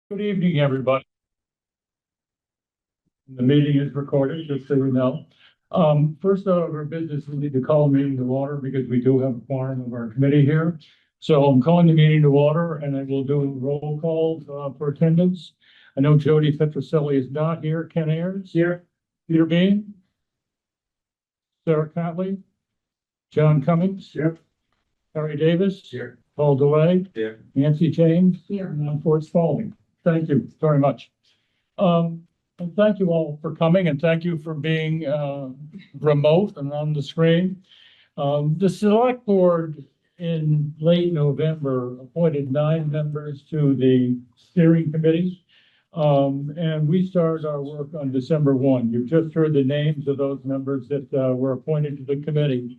Good evening, everybody. The meeting is recorded, just so you know. First order of business, we need to call the meeting to order because we do have a quorum of our committee here. So I'm calling the meeting to order and I will do a roll call for attendance. I know Jody Petroselli is not here. Ken Ayers? Here. Peter Bean? Sarah Catley? John Cummings? Here. Harry Davis? Here. Paul DeLay? Here. Nancy James? Here. And I'm Fort Spalding. Thank you very much. And thank you all for coming and thank you for being remote and on the screen. The select board in late November appointed 9 members to the steering committee. And we started our work on December 1. You've just heard the names of those members that were appointed to the committee.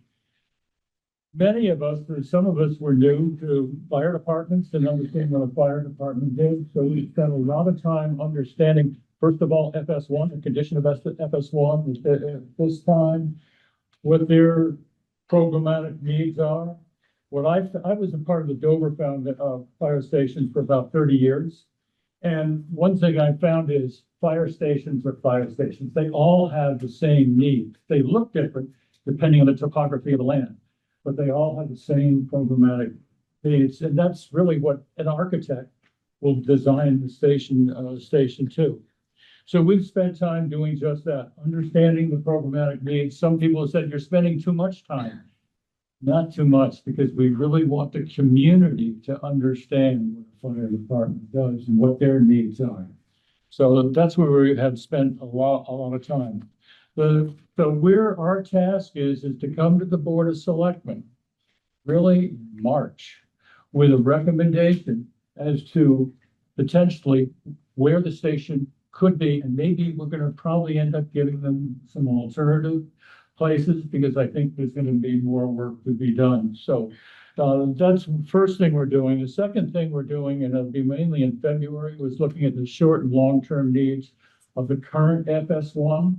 Many of us, or some of us, were new to fire departments and understanding what a fire department did. So we spent a lot of time understanding, first of all, FS1, the condition of FS1 at this time, what their programmatic needs are. I was a part of the Dover fire stations for about 30 years. And one thing I found is fire stations are fire stations. They all have the same needs. They look different depending on the topography of the land, but they all have the same programmatic needs. And that's really what an architect will design the station to. So we've spent time doing just that, understanding the programmatic needs. Some people have said you're spending too much time. Not too much, because we really want the community to understand what a fire department does and what their needs are. So that's where we have spent a lot of time. So where our task is to come to the Board of Selectmen, really March, with a recommendation as to potentially where the station could be, and maybe we're going to probably end up giving them some alternative places because I think there's going to be more work to be done. So that's the first thing we're doing. The second thing we're doing, and it'll be mainly in February, was looking at the short and long-term needs of the current FS1.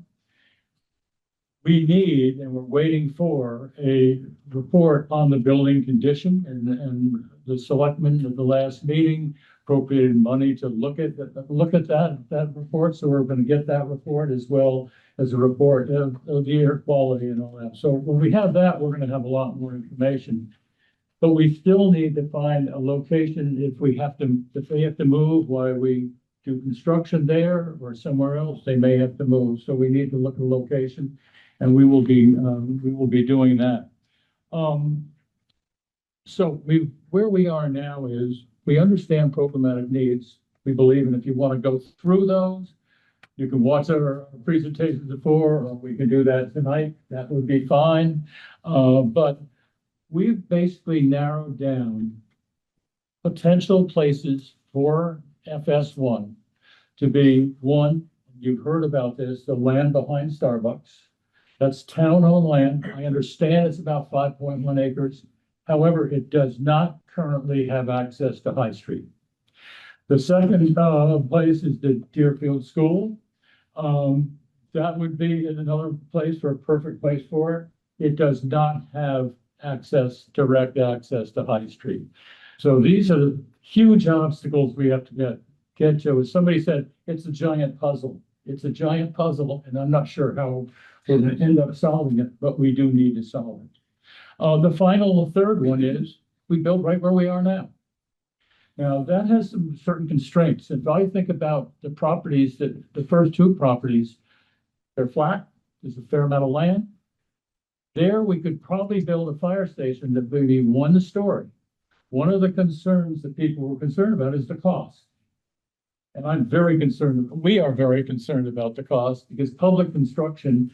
We need, and we're waiting for, a report on the building condition, and the selectmen at the last meeting appropriated money to look at that report. So we're going to get that report as well as a report of the air quality and all that. So when we have that, we're going to have a lot more information. But we still need to find a location if they have to move while we do construction there or somewhere else, they may have to move. So we need to look at a location, and we will be doing that. Where we are now is we understand programmatic needs. We believe, and if you want to go through those, you can watch our presentations before, or we can do that tonight. That would be fine. But we've basically narrowed down potential places for FS1 to be one. You've heard about this, the land behind Starbucks. That's town-owned land. I understand it's about 5.1 acres. However, it does not currently have access to High Street. The second place is the Deerfield School. That would be another place for a perfect place for it. It does not have direct access to High Street. So these are huge obstacles we have to get to. As somebody said, it's a giant puzzle. It's a giant puzzle, and I'm not sure how we're going to end up solving it, but we do need to solve it. The third one is we build right where we are now. Now, that has some certain constraints. If I think about the properties, the first 2 properties, they're flat. There's a fair amount of land. There, we could probably build a fire station that would be 1 story. One of the concerns that people were concerned about is the cost. And we are very concerned about the cost because public construction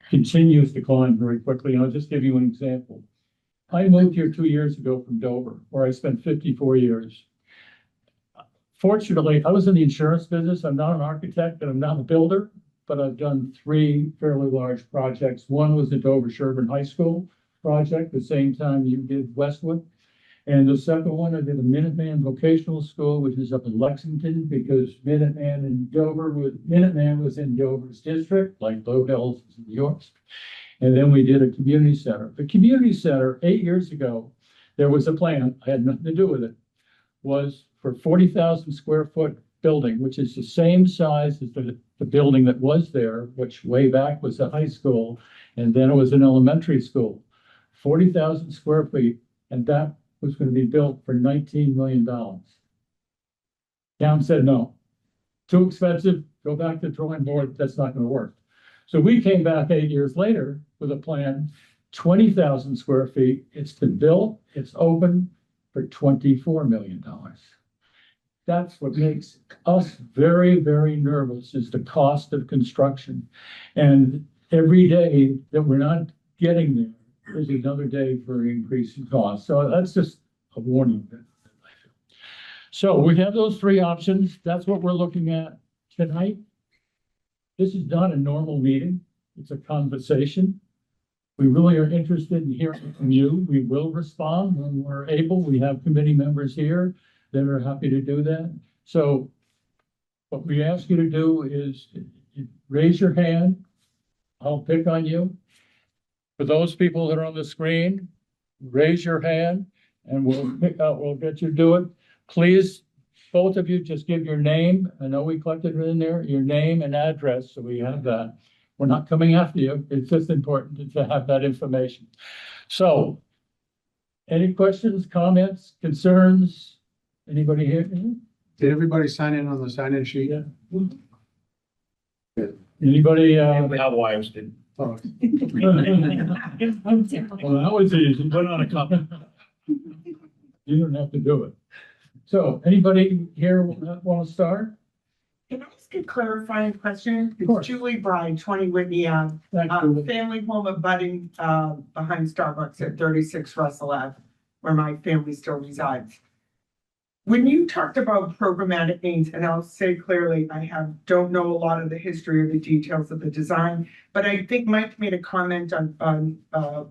continues to climb very quickly. And I'll just give you an example. I moved here 2 years ago from Dover, where I spent 54 years. Fortunately, I was in the insurance business. I'm not an architect and I'm not a builder, but I've done 3 fairly large projects. One was the Dover Sherburne High School project, the same time you did Westwood. And the second one, I did a Minuteman Vocational School, which is up in Lexington, because Minuteman was in Dover's district, like Low Hills is in New York. And then we did a community center. The community center, 8 years ago, there was a plan. I had nothing to do with it. was for 40,000 square foot building, which is the same size as the building that was there, which way back was a high school, and then it was an elementary school. 40,000 square feet, and that was going to be built for $19 million. Town said no. Too expensive, go back to the drawing board, that's not going to work. So we came back 8 years later with a plan, 20,000 square feet. It's been built, it's open for $24 million. That's what makes us very, very nervous is the cost of construction. And every day that we're not getting there is another day for increasing costs. So that's just a warning. So we have those three options. That's what we're looking at tonight. This is not a normal meeting. It's a conversation. We really are interested in hearing from you. We will respond when we're able. We have committee members here that are happy to do that. So what we ask you to do is raise your hand. I'll pick on you. For those people that are on the screen, raise your hand and we'll get you to do it. Please, both of you, just give your name. I know we collected it in there, your name and address, so we have that. We're not coming after you. It's just important to have that information. So, any questions, comments, concerns? Anybody here? Did everybody sign in on the sign-in sheet? Yeah. Anybody? Our wives did. Oh, Well, that was easy. Put on a couple. You don't have to do it. So, anybody here want to start? Can I ask a clarifying question? Of course. It's Julie Bride, 20 Whitney Ave, Thanks, Julie. family home abutting behind Starbucks at 36 Russell Ave, where my family still resides. When you talked about programmatic means, and I'll say clearly, don't know a lot of the history or the details of the design, but I think Mike made a comment on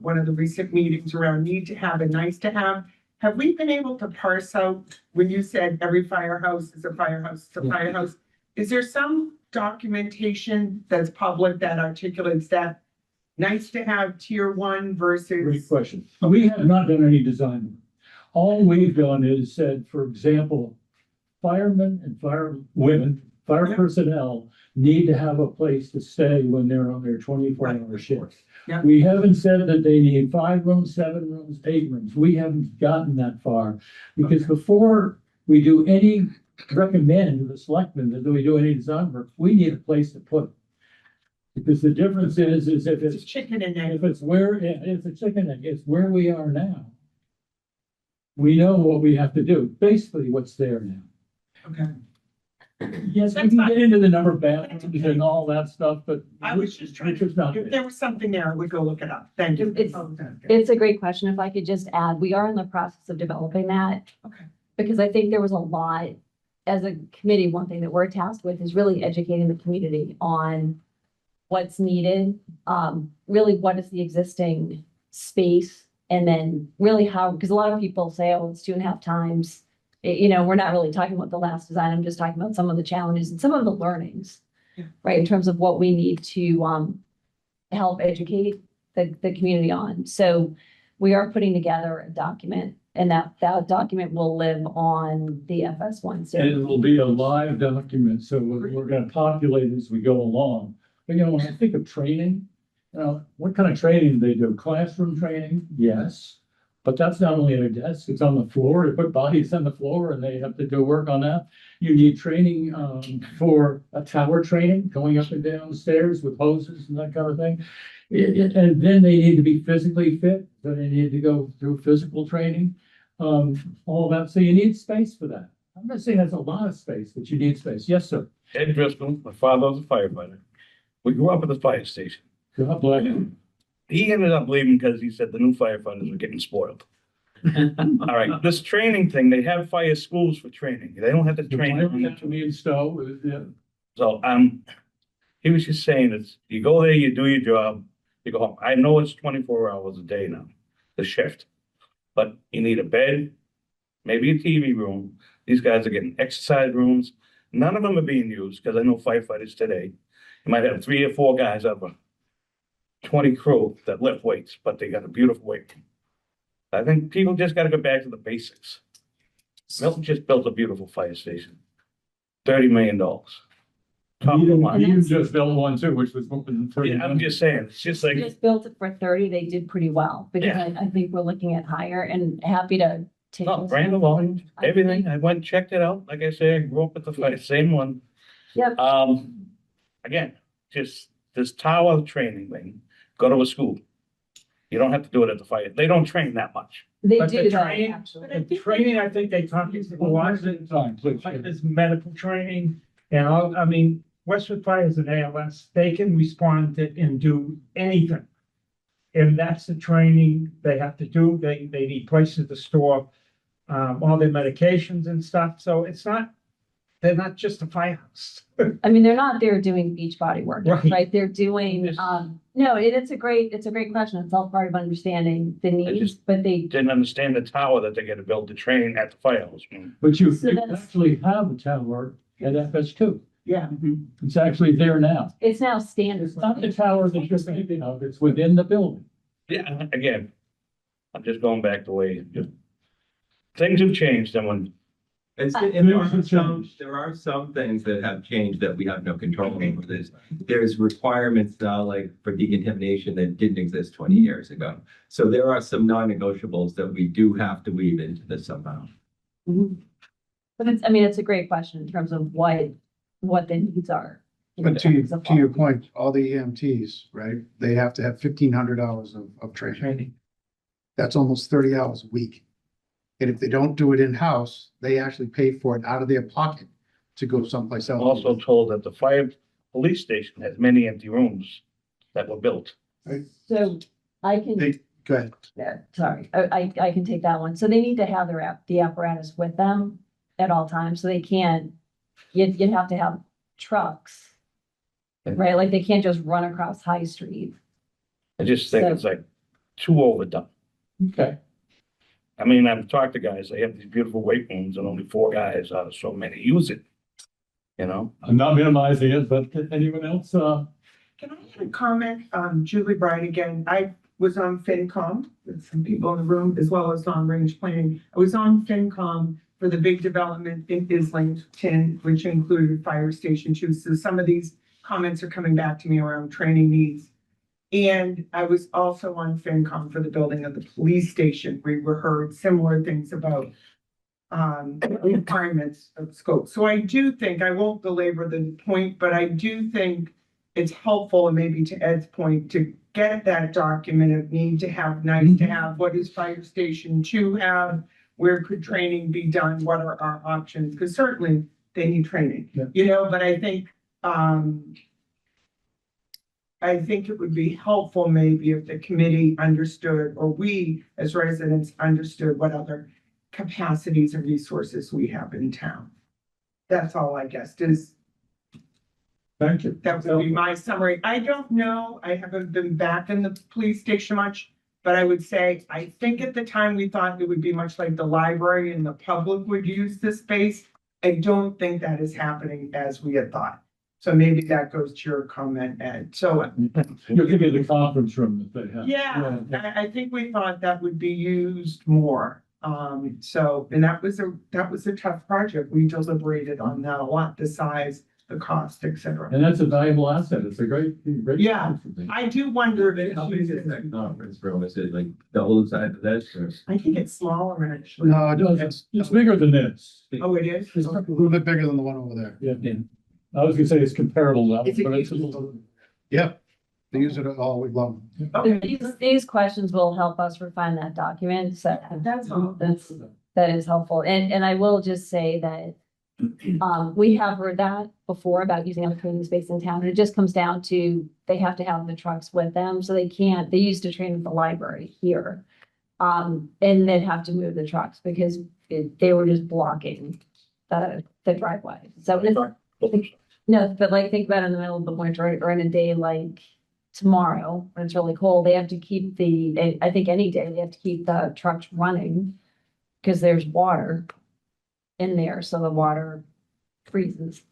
one of the recent meetings around need to have and nice to have. Have we been able to parse out, when you said every firehouse is a firehouse, it's a firehouse, is there some documentation that's public that articulates that nice to have tier one Great versus? question. We have not done any design. All we've done is said, for example, firemen and firewomen, fire Yeah. personnel need to have a place to stay when they're on their 24-hour shifts. Yeah. We haven't said that they need 5 rooms, 7 rooms, 8 rooms. We haven't gotten that far. Because before we do any recommend to the selectmen that we do any design work, we need a place to put it. Because the difference is if It's it's chicken and egg. if it's where, it's a chicken egg, it's where we are now. We know what we have to do, basically what's there now. Okay. Yes, we That's can fine. get into the number of bathrooms and all that stuff, but. I was just trying it's just not If there. there was something there, I would go look it up. Thank you. It's- Okay. It's a great question. If I could just add, we are in the process of developing that. Okay. Because I think there was a lot, as a committee, one thing that we're tasked with is really educating the community on what's needed. Really, what is the existing space? And then really how, because a lot of people say, oh, it's 2.5 times. We're not really talking about the last design. I'm just talking about some of the challenges and some of the learnings. Yeah. Right, in terms of what we need to help educate the community on. So we are putting together a document, and that document will live on the FS1 And series. it will be a live document, so we're gonna populate as we go along. But when I think of training, what kind of training do they do? Classroom training? Yes. But that's not only at a desk, it's on the floor. They put bodies on the floor and they have to do work on that. You need training for a tower training, going up and down the stairs with hoses and that kind of thing. And then they need to be physically fit, then they need to go through physical training. All that, so you need space for that. I'm not saying that's a lot of space, but you need space. Yes, sir. Ed Driscoll, my father was a firefighter. We grew up at the fire station. God bless you. He ended up leaving because he said the new firefighters were getting spoiled. All right, this training thing, they have fire schools for training. They don't have to The train. fire have to be installed, yeah. So, he was just saying it's, you go there, you do your job, you go home. I know it's 24 hours a day now, the shift. But you need a bed, maybe a TV room. These guys are getting exercise rooms. None of them are being used because I know firefighters today. You might have 3 or 4 guys out of a 20 crew that lift weights, but they got a beautiful weight. I think people just gotta go back to the basics. Milton just built a beautiful fire station. $30 million. Top of the line. You just built one too, which was open 30 Yeah, I'm just saying, it's just We like, just built it for 30, they did pretty well, because Yeah. I think we're looking at higher and happy to take. no, those brand new down. volume, everything. I went and checked it out. Like I say, I grew up with the fire, same one. Yep, Again, just this tower training thing, go to a school. You don't have to do it at the fire. They don't train that much. they But the do that, training- actually. The training, I think they talk is a lot One at a time, please. like this medical training and all, I mean, Westwood Fire is an ALS, they can respond to and do anything. And that's the training they have to do, they need places to store, all their medications and stuff, so it's not, they're not just a firehouse. I mean, they're not there doing beach body work, Right. right? They're doing, Yes. no, it's a great question. It's all part of understanding the needs, just- but they, Didn't understand the tower that they gotta build to train at the firehouse. But you So that's- actually have a tower at FS2. Yeah. It's actually there now. it's now standard. It's not the tower that you're thinking of, it's within the building. Yeah, again, I'm just going back the way, things have changed and when, And there are some things that have changed that we have no control over. There's requirements now, like for decontamination that didn't exist 20 years ago. So there are some non-negotiables that we do have to weave into this somehow. Mhm. But it's, I mean, it's a great question in terms of what the needs are. But to your point, all the EMTs, right, they have to have 1,500 hours of training. Training. That's almost 30 hours a week. And if they don't do it in-house, they actually pay for it out of their pocket to go someplace I'm else. also told that the fire police station has many empty rooms that were built. So I can. Go ahead. Yeah, sorry, I can take that one. So they need to have the apparatus with them at all times, so they can't, you'd have to have trucks. Right, like they can't just run across High Street. I just think So- it's like too overdone. Okay. I mean, I've talked to guys, they have these beautiful weight rooms and only 4 guys out of so many use it. You know, I'm not minimizing it, but anyone else, Can I add a comment? Julie Bright again. I was on FinCom with some people in the room as well as on range planning. I was on FinCom for the big development in Islington, which included Fire Station 2. So some of these comments are coming back to me around training needs. And I was also on FinCom for the building of the police station. We were heard similar things about requirements of scope. So I do think, I won't belabor the point, but I do think it's helpful, and maybe to Ed's point, to get that document of need to have, nice to have, what does Fire Station 2 have? Where could training be done? What are our options? Because certainly they need training, Yeah. you know, but I think it would be helpful maybe if the committee understood, or we as residents understood what other capacities and resources we have in town. That's all, I guess, thank you. that would be my summary. I don't know, I haven't been back in the police station much, but I would say, I think at the time we thought it would be much like the library and the public would use this space. I don't think that is happening as we had thought. So maybe that goes to your comment, Ed. So, You're thinking of the conference room that they have. yeah, I think we thought that would be used more. So, and that was a tough project. We deliberated on that a lot, the size, the cost, et cetera. And that's a valuable asset. It's a great. Yeah. conference thing. I do wonder if How big is it's, that conference room? Is it like double the size of this or? I think it's smaller actually. No, No, it's bigger than this. Oh, it is? It's a little bit bigger than the one over there. Yeah. I was gonna say it's comparable level, Is it but it's a used? little. Yep. They use it all week long. Okay, These questions will help us refine that document, so that's all. that is helpful. And I will just say that we have heard that before about using other training space in town. And it just comes down to, they have to have the trucks with them, so they used to train at the library here. And they'd have to move the trucks because they were just blocking the driveway. So no, but like, think about it in the middle of the winter or in a day like tomorrow, when it's really cold, they have to keep I think any day, they have to keep the trucks running because there's water in there, so the water freezes.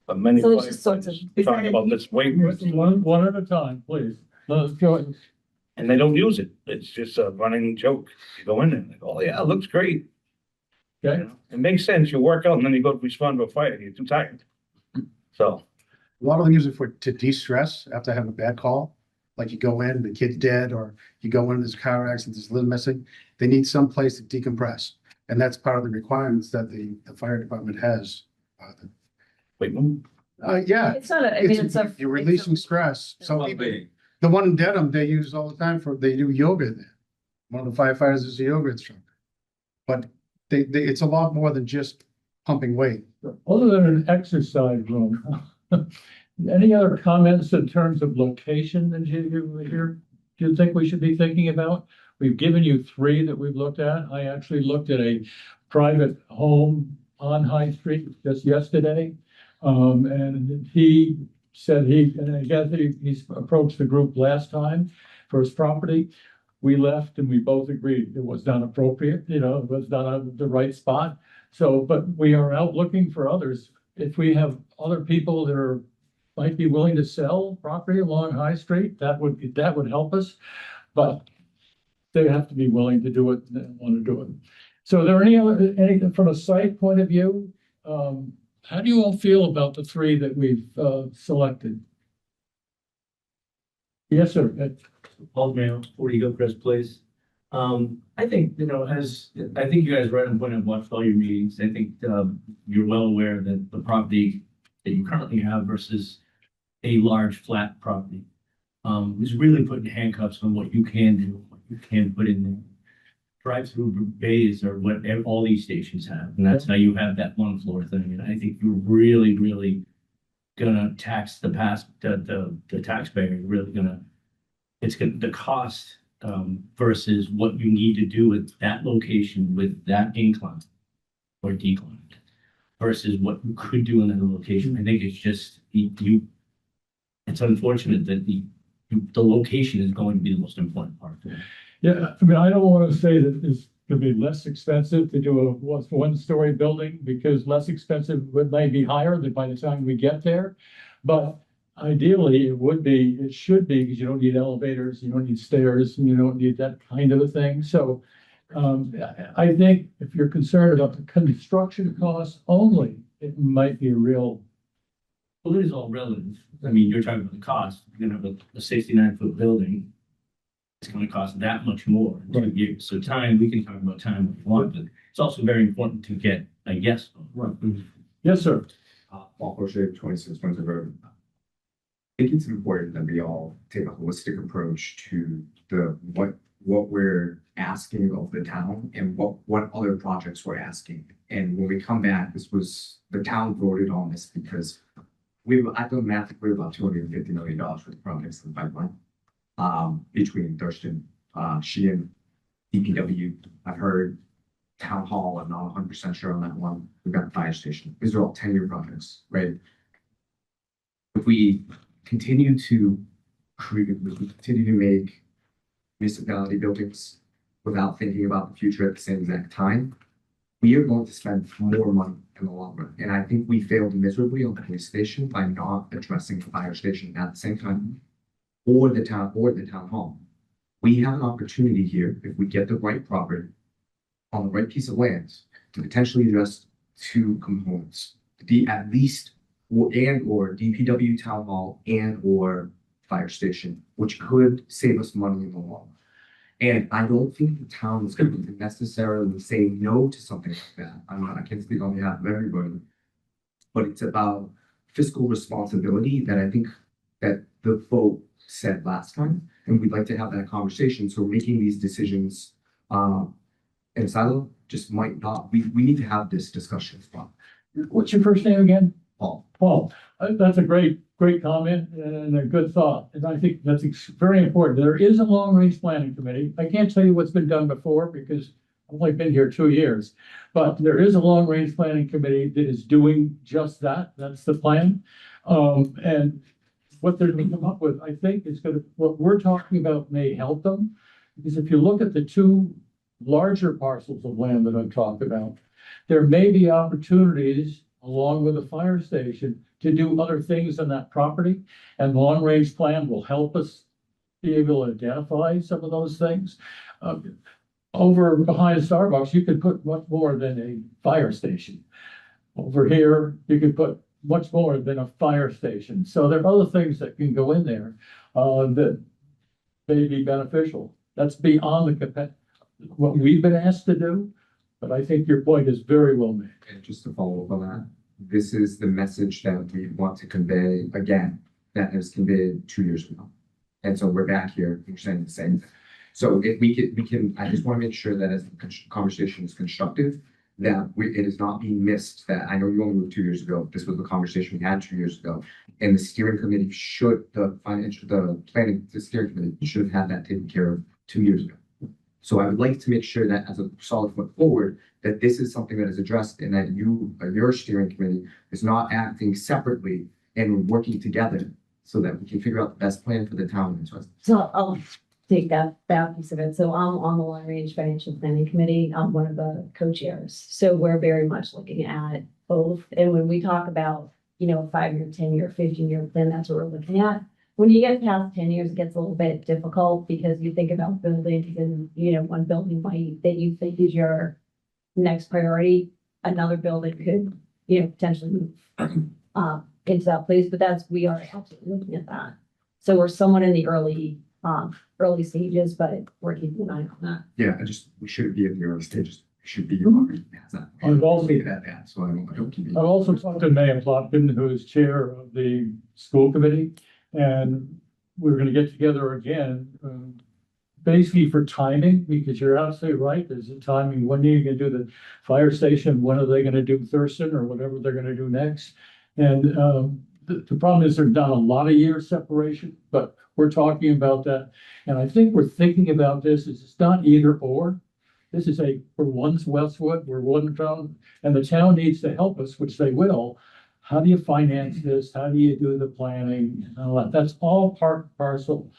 But many So there's just sorts firefighters talk about this weight room One at a time, please. Let's go. and they don't use it. It's just a running joke. You go in there and they go, oh yeah, it looks great. Okay, It makes sense. You work out and then you go to respond to a fire. You're too tired. So, A lot of them use it to de-stress after having a bad call. Like you go in, the kid's dead, or you go in, there's a car accident, there's a limb missing. They need some place to decompress. And that's part of the requirements that the fire department has. wait, Yeah, It's not, it's a. you're releasing stress. Some Well, people, big. the one in Dedham, they use all the time they do yoga there. One of the firefighters is a yoga instructor. But it's a lot more than just pumping weight. other than an exercise room, any other comments in terms of location that you think we should be thinking about? We've given you 3 that we've looked at. I actually looked at a private home on High Street just yesterday. And he said and I guess he's approached the group last time for his property. We left and we both agreed it was not appropriate, it was not at the right spot. So, but we are out looking for others. If we have other people that might be willing to sell property along High Street, that would help us. But they have to be willing to do it and want to do it. So are there anything from a site point of view? How do you all feel about the 3 that we've selected? Yes, sir. Paul Mayo, 40 Hillcrest Place. I think, I think you guys right on point. I've watched all your meetings. I think you're well aware that the property that you currently have versus a large flat property is really putting handcuffs on what you can do, what you can put in there. Drive-through bays are what all these stations have, and that's how you have that 1 floor thing. And I think you're really, really gonna tax the taxpayer. You're really gonna, the cost versus what you need to do with that location with that incline or decline versus what you could do in another location. I think it's just it's unfortunate that the location is going to be the most important part. Yeah, I mean, I don't want to say that it's going to be less expensive to do a 1-story building because less expensive might be higher than by the time we get there. But ideally, it should be because you don't need elevators, you don't need stairs, and you don't need that kind of a thing. So I think if you're concerned about the construction costs only, it might be a real. Well, it is all relative. I mean, you're talking about the cost. You're gonna have a 69-foot building. It's gonna cost that much more in 2 years. So time, we can talk about time if you want, but it's also very important to get a yes. Right. Yes, sir. Paul Crochet, 26 Windsor Road. I think it's important that we all take a holistic approach to what we're asking of the town and what other projects we're asking. And when we come back, the town voted on this because I've done math, we're about $250 million for the projects in the pipeline. Between Thurston, Sheehan, DPW, I've heard Town Hall, I'm not 100% sure on that one. We've got the fire station. These are all 10-year projects, right? If we continue to make municipality buildings without thinking about the future at the same exact time, we are going to spend more money in the long run. And I think we failed miserably on the police station by not addressing the fire station at the same time, or the town hall. We have an opportunity here, if we get the right property on the right piece of land, to potentially address 2 components. At least or DPW town hall or fire station, which could save us money in the long run. And I don't think the town is going to necessarily say no to something like that. I can't speak on behalf of everybody, but it's about fiscal responsibility that I think that the vote said last time, and we'd like to have that conversation. So making these decisions in silo just might not. We need to have this discussion. What's your first name again? Paul. Paul, that's a great comment and a good thought. And I think that's very important. There is a long-range planning committee. I can't tell you what's been done before because I've only been here 2 years, but there is a long-range planning committee that is doing just that. That's the plan. And what they're going to come up with, I think, is what we're talking about may help them. Because if you look at the 2 larger parcels of land that I've talked about, there may be opportunities along with the fire station to do other things on that property. And the long-range plan will help us be able to identify some of those things. over behind Starbucks, you could put much more than a fire station. Over here, you could put much more than a fire station. So there are other things that can go in there that may be beneficial. That's beyond what we've been asked to do, but I think your point is very well made. And just to follow up on that, this is the message that we want to convey again, that was conveyed 2 years ago. And so we're back here, we're saying the same thing. So if we can, I just want to make sure that as the conversation is constructive, that it is not being missed, that I know you only moved 2 years ago. This was the conversation we had 2 years ago. And the steering committee the steering committee should have had that taken care of 2 years ago. So I would like to make sure that as a solid foot forward, that this is something that is addressed and that your steering committee is not acting separately and working together so that we can figure out the best plan for the town. So I'll take that piece of it. So I'm on the long range financial planning committee. I'm one of the co-chairs. So we're very much looking at both. And when we talk about, a 5-year, 10-year, 15-year plan, that's what we're looking at. When you get past 10 years, it gets a little bit difficult because you think about buildings and, one building that you think is your next priority, another building could, potentially move into that place, but we are absolutely looking at that. So we're somewhat in the early stages, but we're keeping an eye on that. Yeah, we shouldn't be in the early stages. We should be already past that. I've also- that, so I don't keep it. I've also talked to Mayor Plotkin, who is chair of the school committee, and we're gonna get together again, basically for timing, because you're absolutely right, there's a timing, when are you gonna do the fire station, when are they gonna do Thurston, or whatever they're gonna do next? And, the problem is there's not a lot of year separation, but we're talking about that. And I think we're thinking about this, it's not either or. This is for one's Westwood, we're one town, and the town needs to help us, which they will. How do you finance this? How do you do the planning and all that? That's all part and parcel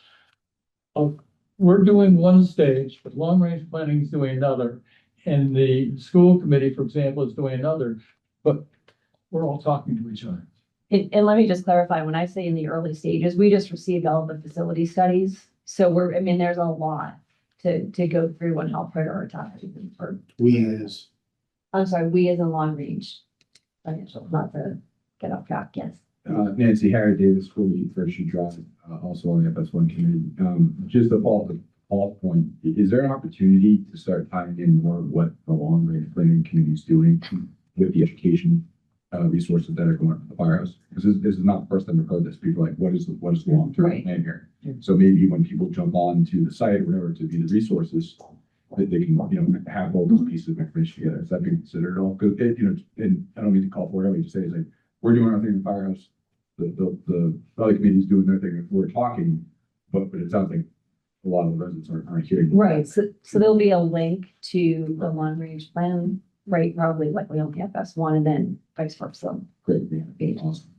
of, we're doing one stage, but long range planning is doing another. And the school committee, for example, is doing another, but we're all talking to each other. And let me just clarify, when I say in the early stages, we just received all the facility studies. So there's a lot to go through and help prioritize. I'm sorry, we as in long range financial, not to get off track, yes. Nancy Harry Davis, School University Drive, also on the FS1 committee. Just a follow-up point, is there an opportunity to start tying in more of what the long range planning committee is doing with the education resources that are going to the firehouse? Because this is not the first time I've heard this. People are like, what is the long-term Right. plan here? So maybe when people jump on to the site or whatever to view the resources, that they can, have all those pieces of information together. Is that being considered at all? Because and I don't mean to call for it, I mean to say is like, we're doing our thing in the firehouse, the other committees doing their thing, we're talking, but it sounds like a lot of the residents aren't hearing. Right, so there'll be a link to the long range plan, right, probably likely on the FS1 and then vice versa. Great, yeah, awesome.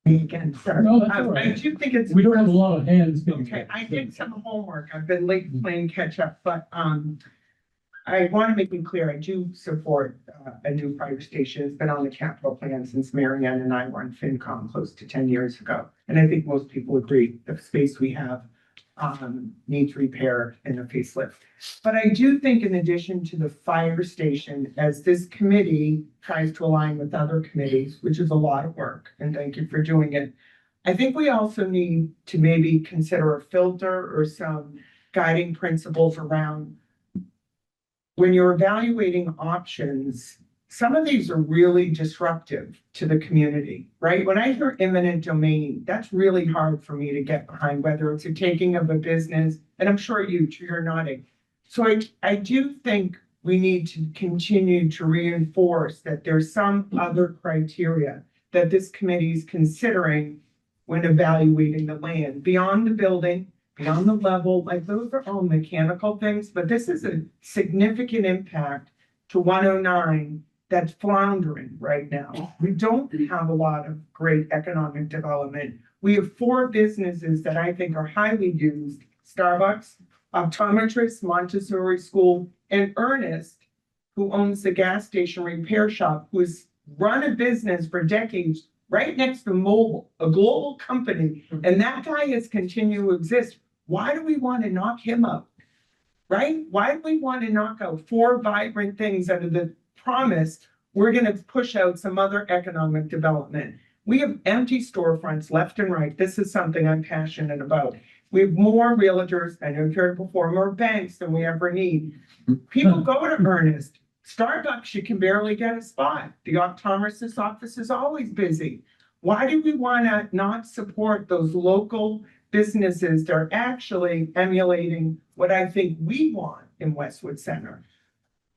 Again, sorry. No, that's all I right. do think it's. We don't have a lot of hands. being- Okay, I did some homework. I've been late playing catch up, but, I want to make it clear, I do support, a new fire station. It's been on the capital plan since Marianne and I were on FinCom close to 10 years ago. And I think most people agree the space we have, needs repair and a facelift. But I do think in addition to the fire station, as this committee tries to align with other committees, which is a lot of work, and thank you for doing it, I think we also need to maybe consider a filter or some guiding principles around when you're evaluating options. Some of these are really disruptive to the community, right? When I hear eminent domain, that's really hard for me to get behind, whether it's a taking of a business, and I'm sure you're nodding. So I do think we need to continue to reinforce that there's some other criteria that this committee is considering when evaluating the land beyond the building, beyond the level, like those are all mechanical things, but this is a significant impact to 109 that's floundering right now. We don't have a lot of great economic development. We have 4 businesses that I think are highly used: Starbucks, optometrist, Montessori school, and Ernest, who owns the gas station repair shop, who has run a business for decades right next to Mobile, a global company, and that guy has continued to exist. Why do we want to knock him out? right? Why do we want to knock out 4 vibrant things under the promise we're gonna push out some other economic development? We have empty storefronts left and right. This is something I'm passionate about. We have more realtors, I know you heard before, more banks than we ever need. People go to Ernest. Starbucks, you can barely get a spot. The optometrist's office is always busy. Why do we want to not support those local businesses that are actually emulating what I think we want in Westwood Center?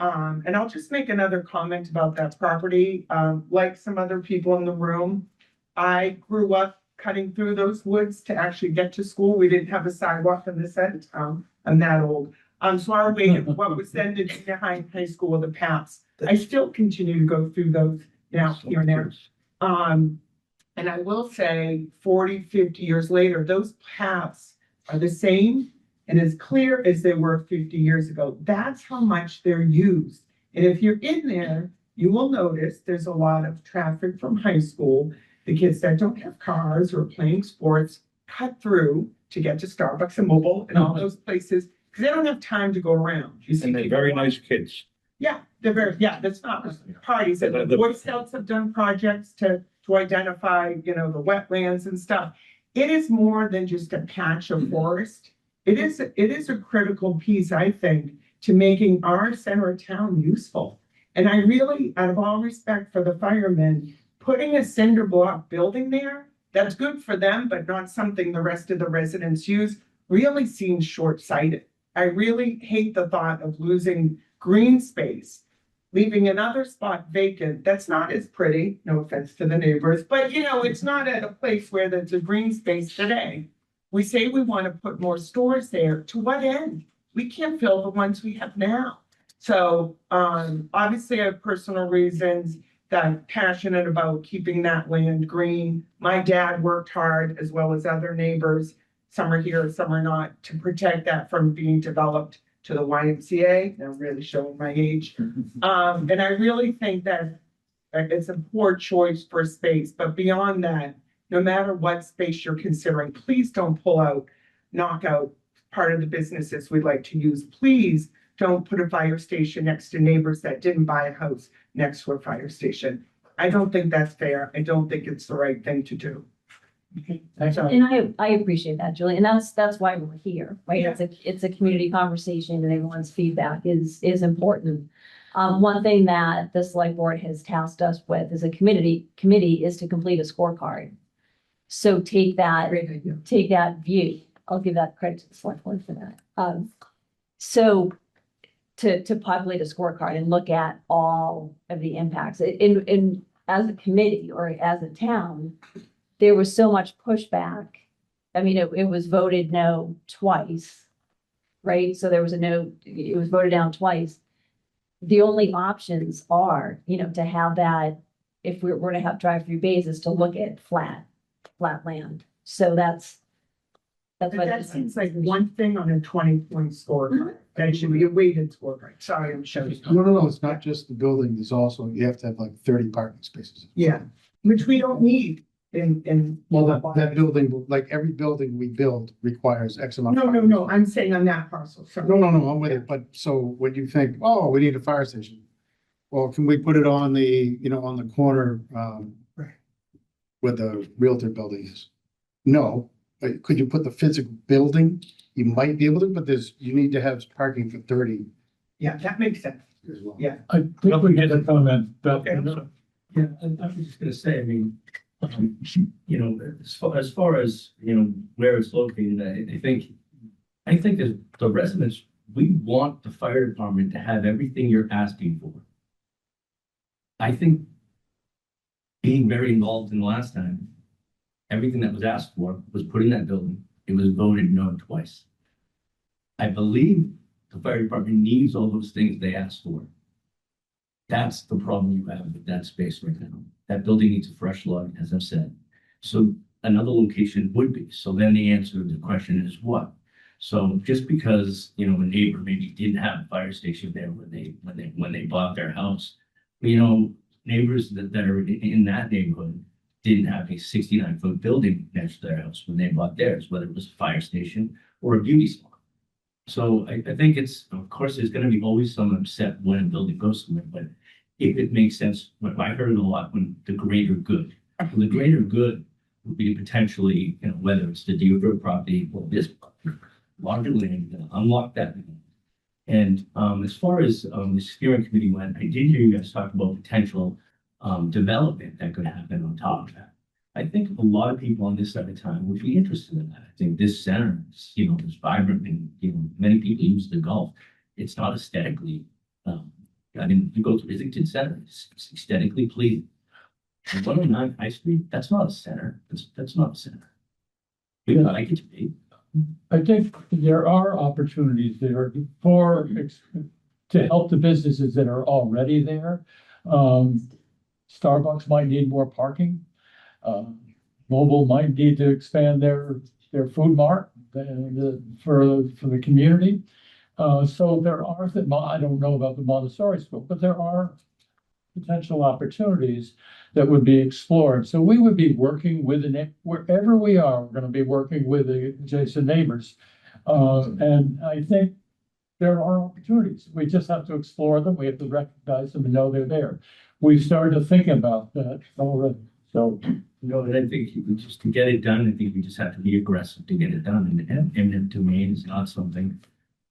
And I'll just make another comment about that property. Like some other people in the room, I grew up cutting through those woods to actually get to school. We didn't have a sidewalk in this end of town. I'm that old. So our way of what was then the junior high school, the paths, I still continue to go through those now, here and there. And I will say 40, 50 years later, those paths are the same and as clear as they were 50 years ago. That's how much they're used. And if you're in there, you will notice there's a lot of traffic from high school. The kids that don't have cars or playing sports cut through to get to Starbucks and Mobile and all those places because they don't have time to go around. You see And they're people very walk- nice kids. Yeah, they're very, yeah, that's not parties. And the Boy Scouts have done projects to identify, the wetlands and stuff. It is more than just a patch of forest. It is a critical piece, I think, to making our center of town useful. And I really, out of all respect for the firemen, putting a cinder block building there, that's good for them, but not something the rest of the residents use, really seems short-sighted. I really hate the thought of losing green space, leaving another spot vacant. That's not as pretty, no offense to the neighbors, but it's not at a place where there's a green space today. We say we want to put more stores there. To what end? We can't fill the ones we have now. So obviously I have personal reasons that I'm passionate about keeping that land green. My dad worked hard as well as other neighbors. Some are here, some are not, to protect that from being developed to the YMCA. I'm really showing my age. And I really think that it's a poor choice for space, but beyond that, no matter what space you're considering, please don't knock out part of the businesses we'd like to use. Please don't put a fire station next to neighbors that didn't buy a house next to a fire station. I don't think that's fair. I don't think it's the right thing to do. Okay, so, And I appreciate that, Julie, and that's why we're here, right? Yeah. It's a community conversation and everyone's feedback is important. One thing that the select board has tasked us with as a committee is to complete a scorecard. So take that view. I'll give that credit to the select board for that. So to populate a scorecard and look at all of the impacts in as a committee or as a town, there was so much pushback. I mean, it was voted no twice, right? So there was it was voted down twice. The only options are, to have that, if we're to have drive-through bays, is to look at flat land. So that's but what. that seems like one thing on a 20-point scorecard. That should be a weighted scorecard. Sorry, I'm showing. No, it's not just the building, there's also, you have to have like 30 parking spaces. Yeah, which we don't need in. Well, that building, like every building we build requires X amount. of No, parking. I'm saying on that parcel, sorry. No, I'm with it, but so when you think, oh, we need a fire station. Well, can we put it on the, on the corner, Right. where the Realtor building is? No, but could you put the physical building? You might be able to, but you need to have parking for 30 Yeah, that makes sense. as well. Yeah. I think we get a comment. Okay. Yeah, I was just gonna say, I mean, as far as, where it's located, I think as the residents, we want the fire department to have everything you're asking for. I think being very involved in the last time, everything that was asked for was put in that building. It was voted no twice. I believe the fire department needs all those things they asked for. That's the problem you have with that space right now. That building needs a fresh look, as I've said. So another location would be. So then the answer to the question is what? So just because, a neighbor maybe didn't have a fire station there when they bought their house, neighbors that are in that neighborhood didn't have a 69-foot building next to their house when they bought theirs, whether it was a fire station or a beauty salon. So I think it's, of course, there's gonna be always some upset when a building goes somewhere, but if it makes sense, what I heard a lot when the greater good. Well, the greater good would be potentially, you know, whether it's the Deerfield property or this property, larger land, unlock that. Land. And as far as the steering committee went, I did hear you guys talk about potential development that could happen on top of that. I think a lot of people on this side of town would be interested in that. I think this center is, you know, is vibrant and, you know, many people use the golf. It's not aesthetically, I mean, you go to Islington Center, it's aesthetically pleasing. 109 High Street, that's not a center. That's not a center. We would like it to be. I think there are opportunities there to help the businesses that are already there. Starbucks might need more parking. Mobile might need to expand their food mart for the community. So there are, I don't know about the Montessori school, but there are potential opportunities that would be explored. So we would be working with wherever we are, we're going to be working with the adjacent neighbors. And I think there are opportunities. We just have to explore them. We have to recognize them and know they're there. We've started to think about that already. So, No, and I think just to get it done, I think we just have to be aggressive to get it done. And eminent domain is not something,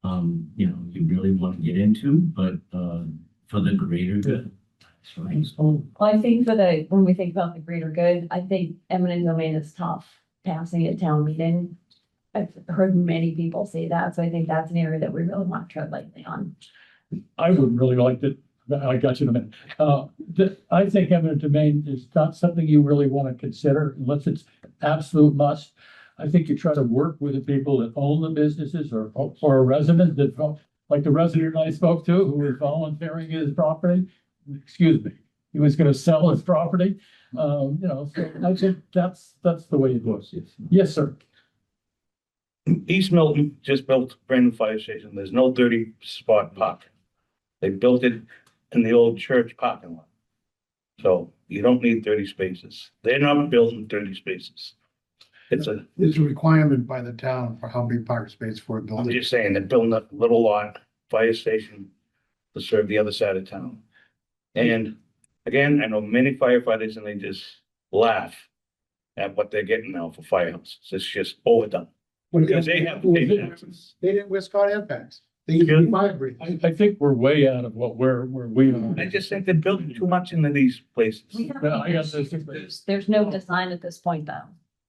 you know, you really want to get into, but for the greater good. Right. Well, I think when we think about the greater good, I think eminent domain is tough passing at town meeting. I've heard many people say that, so I think that's an area that we really want to tread lightly on. I would really like to, I got you in a minute. I think eminent domain is not something you really want to consider unless it's absolute must. I think you try to work with the people that own the businesses or a resident like the resident I spoke to who was volunteering his property. Excuse me, he was going to sell his property. You know, so I think that's the way it goes. Yes, sir. East Milton just built a brand new fire station. There's no 30-spot parking. They built it in the old church parking lot. So you don't need 30 spaces. They're not building 30 spaces. It's a requirement by the town for how many parking spaces for a I'm building. just saying, they're building a little lot, fire station to serve the other side of town. And again, I know many firefighters and they just laugh at what they're getting now for firehouses. It's just overdone. Because they have to pay taxes. They didn't wear Scott impacts. They used to be fire breathers. I think we're way out of where we are. I just think they're building too much into these places. Yeah, I got this. There's no design at this point, though.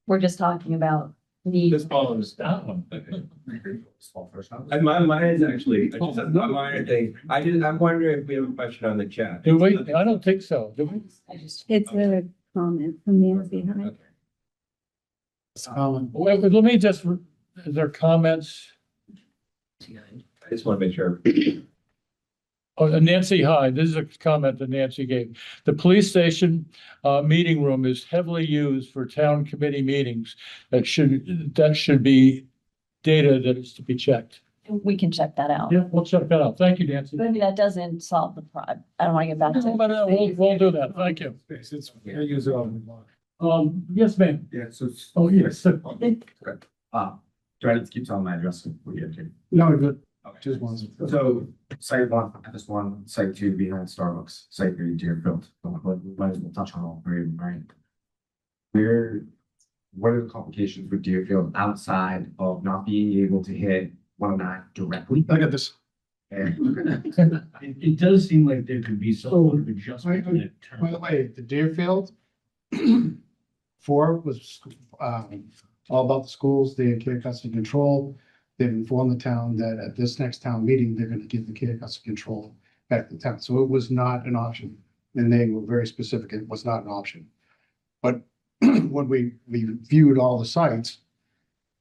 We're just talking about need. This follows that one. And mine is actually, I just have a minor thing. I'm wondering if we have a question on the chat. Do we? I don't think so. Do we? It's a comment from Nancy. Well, let me just, is there comments? I just want to make sure. Oh, Nancy, hi, this is a comment that Nancy gave. The police station meeting room is heavily used for town committee meetings. That should be data that is to be checked. We can check that out. Yeah, we'll check that out. Thank you, Nancy. Maybe that doesn't solve the problem. I don't want to get back to. But we'll do that. Thank you. Use it all. Yes, ma'am. Yeah, so. Oh, yes. sir. Do I need to keep telling my address? We get to. No, good. Okay. Just one. So site one, FS1, site two behind Starbucks, site three Deerfield. Might as well touch on all three of them, right? What are the complications with Deerfield outside of not being able to hit 109 directly? Look at this. And It does seem like there could be some sort of adjustment to that term. By the way, the Deerfield 4 was all about the schools, the care custody control. They've informed the town that at this next town meeting, they're going to give the care custody control back to the town. So it was not an option. And they were very specific. It was not an option. But when we viewed all the sites,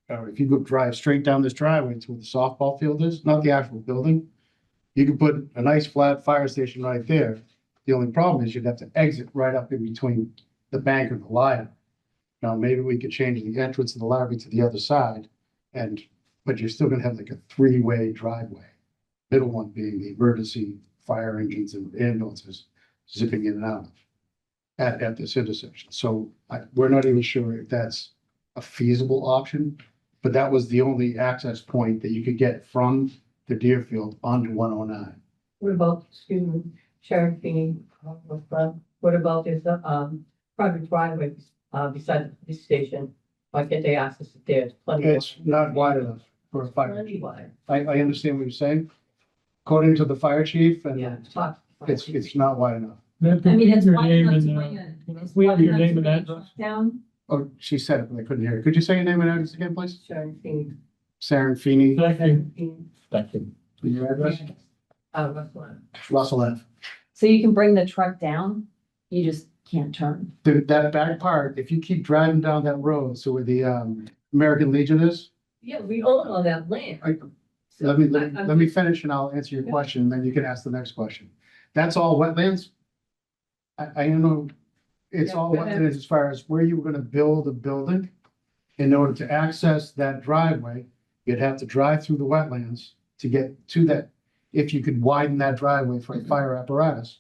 if you go drive straight down this driveway to where the softball field is, not the actual building, you could put a nice flat fire station right there. The only problem is you'd have to exit right up in between the bank and the library. Now, maybe we could change the entrance of the library to the other side, but you're still gonna have like a 3-way driveway. Middle one being the emergency fire engines and ambulances zipping in and out at this intersection. So we're not even sure if that's a feasible option. But that was the only access point that you could get from the Deerfield onto 109. What about, excuse me, Sharon Feeney, what about this, private driveways, beside the police station? Why can't they access it there? It's plenty It's not wide enough for a fire. Plenty wide, I understand what you're saying. According to the fire chief, and yeah. talk- it's not wide enough. I mean, it's Your wide name enough to and, bring a. it's we have wide your enough name to and bring a address. truck Down. Oh, she said it, but I couldn't hear it. Could you say your name and address again, please? Sharon Feeney. Sarah Feeney, Thank you. Sharon Feeney, Thank you. your address? Westland. Russell Ave. So you can bring the truck down, you just can't turn. That back part, if you keep driving down that road, so where the American Legion is, Yeah, we own all that land. So let me I'm let me just- finish and I'll answer your question, then you can ask the next question. That's all wetlands? I know it's Yeah, all go ahead. wetlands as far as where you were gonna build a building. In order to access that driveway, you'd have to drive through the wetlands to get to that. If you could widen that driveway for a fire apparatus.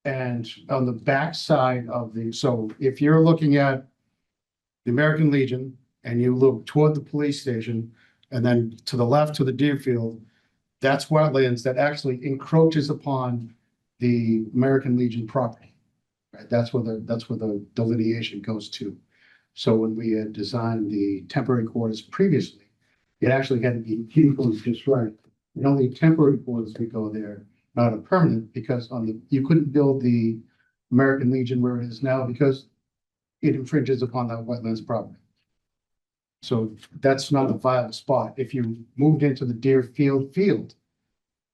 And on the back side of so if you're looking at the American Legion and you look toward the police station and then to the left to the Deerfield, that's wetlands that actually encroaches upon the American Legion property. Right, that's where the delineation goes to. So when we had designed the temporary quarters previously, it actually had to be equally just right. And only temporary quarters would go there, not a permanent, because you couldn't build the American Legion where it is now because it infringes upon that wetlands property. So that's not a viable spot. If you moved into the Deerfield field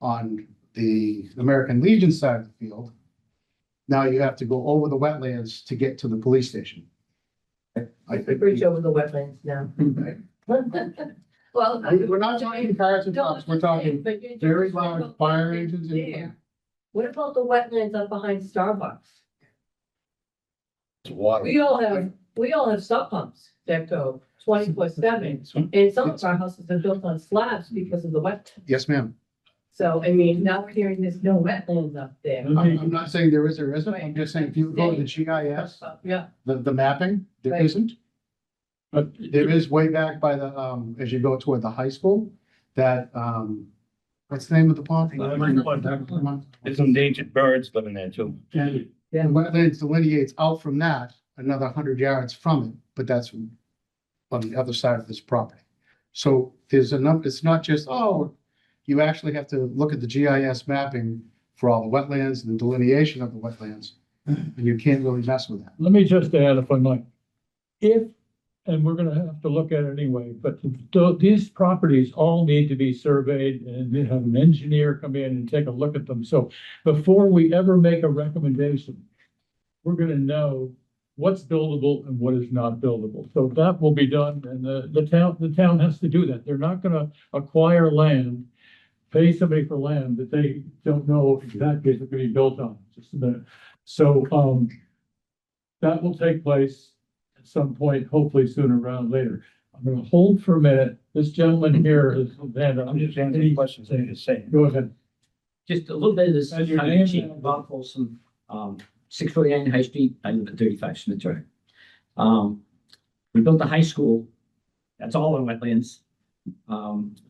on the American Legion side of the field, now you have to go over the wetlands to get to the police station. The bridge over the wetlands now. Well. We're not talking cars and trucks, we're talking very large fire engines. There. What about the wetlands up behind Starbucks? It's water. We all have sub pumps that go 24/7, and some of our houses are built on slabs because of the wet. Yes, ma'am. So, I mean, now we're hearing there's no wetlands up there. I'm not saying there is or isn't, I'm just saying if you go to the GIS, Yeah, the mapping, there Right. isn't. But There is way back by the, as you go toward the high school, that, what's the name of the pond? There's endangered birds living there too. And wetlands delineates out from that another 100 yards from it, but that's on the other side of this property. So there's enough, it's not just, you actually have to look at the GIS mapping for all the wetlands and the delineation of the wetlands. And you can't really mess with that. let me just add if I might. If, and we're gonna have to look at it anyway, but these properties all need to be surveyed and they have an engineer come in and take a look at them. So before we ever make a recommendation, we're gonna know what's buildable and what is not buildable. So that will be done, and the town has to do that. They're not gonna acquire land, pay somebody for land that they don't know exactly if it's gonna be built on. Just a minute. So, that will take place at some point, hopefully sooner rather than later. I'm gonna hold for a minute. This gentleman here is, I'm just answering questions that you're saying. Go ahead. Just a little bit of this. And your name? Chief Bob Folsom, 649 High Street, I live at 35 Smith Drive. We built the high school, that's all in wetlands.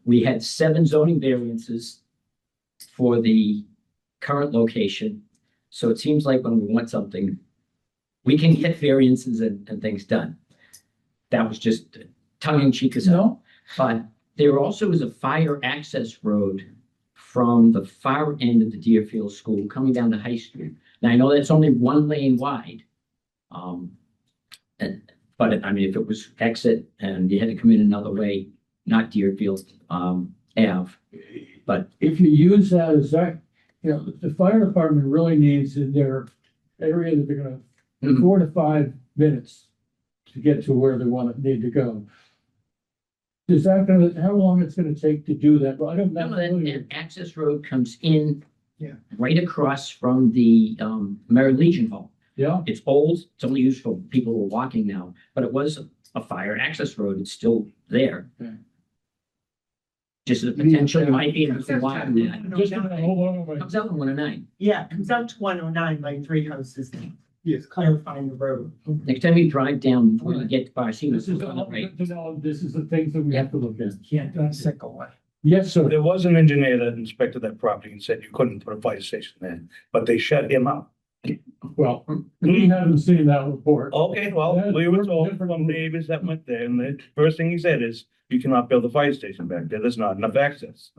We had 7 zoning variances for the current location. So it seems like when we want something, we can get variances and things done. That was just tongue in cheek as hell. But there also is a fire access road from the far end of the Deerfield School coming down to High Street. Now, I know that's only 1 lane wide. But I mean, if it was exit and you had to come in another way, not Deerfield, Ave, but If you use that as that, the fire department really needs in their area that they're gonna, 4 to 5 minutes to get to where they need to go. Is that how long it's gonna take to do that? I don't no, know. that access road comes in Yeah. right across from the Mary Legion Hall. Yeah, It's old, it's only used for people who are walking now, but it was a fire access road, it's still there. Yeah. Just the potential might be able to widen that. just a minute, hold on, wait. Comes out in 109. Yeah, it comes out to 109 like 3 houses. Yes, clarifying the road. Next time you drive down, before you get to Barcino, This is, on the right. this is the things that we have to look at. Can't dissect away. Yes, sir. There was an engineer that inspected that property and said you couldn't put a fire station there, but they shut him out. Well, we haven't seen that report. Okay, well, we were told from neighbors that went there, and the first thing he said is, you cannot build a fire station back there, there's not enough access.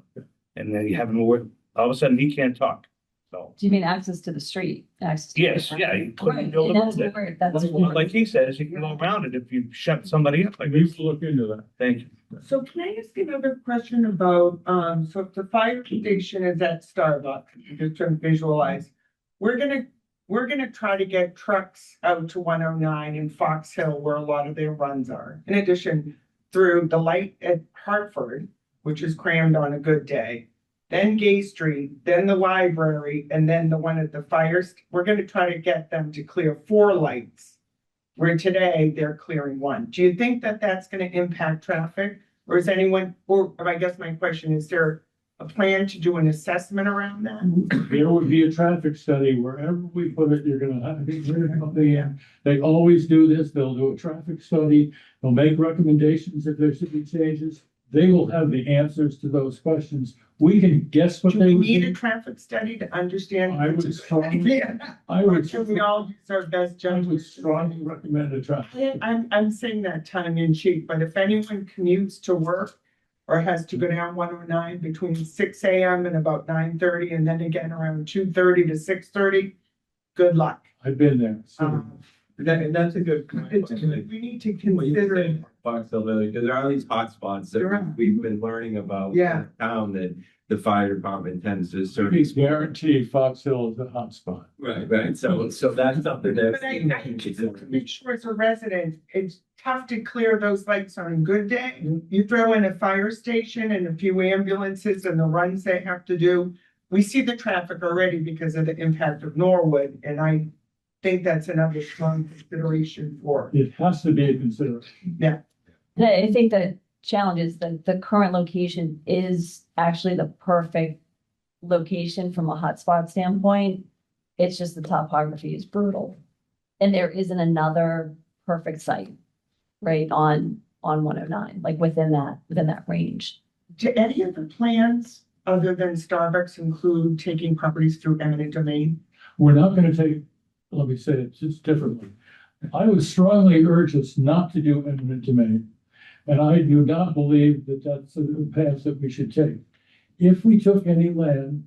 And then you have him work, all of a sudden, he can't talk, so. Do you mean access to the street? Access to the Yes, yeah, you couldn't Right, build and a that's road there. where, that's Like he says, you can go around it if you shut somebody up like We this. will look into that. Thank you. So can I ask another question about, so if the fire station is at Starbucks, just to visualize, we're gonna try to get trucks out to 109 in Fox Hill where a lot of their runs are. In addition, through the light at Hartford, which is crammed on a good day, then Gay Street, then the library, and then the one at the fires. We're gonna try to get them to clear 4 lights, where today they're clearing 1. Do you think that that's gonna impact traffic? Or is anyone, or I guess my question, is there a plan to do an assessment around that? There would be a traffic study wherever we put it, you're gonna have they always do this, they'll do a traffic study, they'll make recommendations if there should be changes. They will have the answers to those questions. We can guess what Do they we would need a do. traffic study to understand? I would strongly, Yeah. I Or would, should we all use our best I would judgment? strongly recommend a traffic. I'm saying that tongue in cheek, but if anyone commutes to work or has to go down 109 between 6 AM and about 9:30, and then again around 2:30 to 6:30, good luck. I've been there. So Um, And that's a good point. We need to What you consider, said, Fox Hill Village, because there are these hotspots There are. that we've been learning about. Yeah. in Town that the fire department tends to sort we of. guarantee Fox Hill is a hot spot. Right, so that's something that's. but I just want to make sure as a resident, it's tough to clear those lights on a good day. You throw in a fire station and a few ambulances and the runs they have to do. We see the traffic already because of the impact of Norwood, and I think that's another strong consideration for. It has to be a consideration. And I think the challenge is that the current location is actually the perfect location from a hotspot standpoint. It's just the topography is brutal. And there isn't another perfect site, right, on 109, like within that range. Do any of the plans, other than Starbucks, include taking properties through eminent domain? We're not gonna take, let me say it just differently. I would strongly urge us not to do eminent domain. And I do not believe that that's the path that we should take. If we took any land,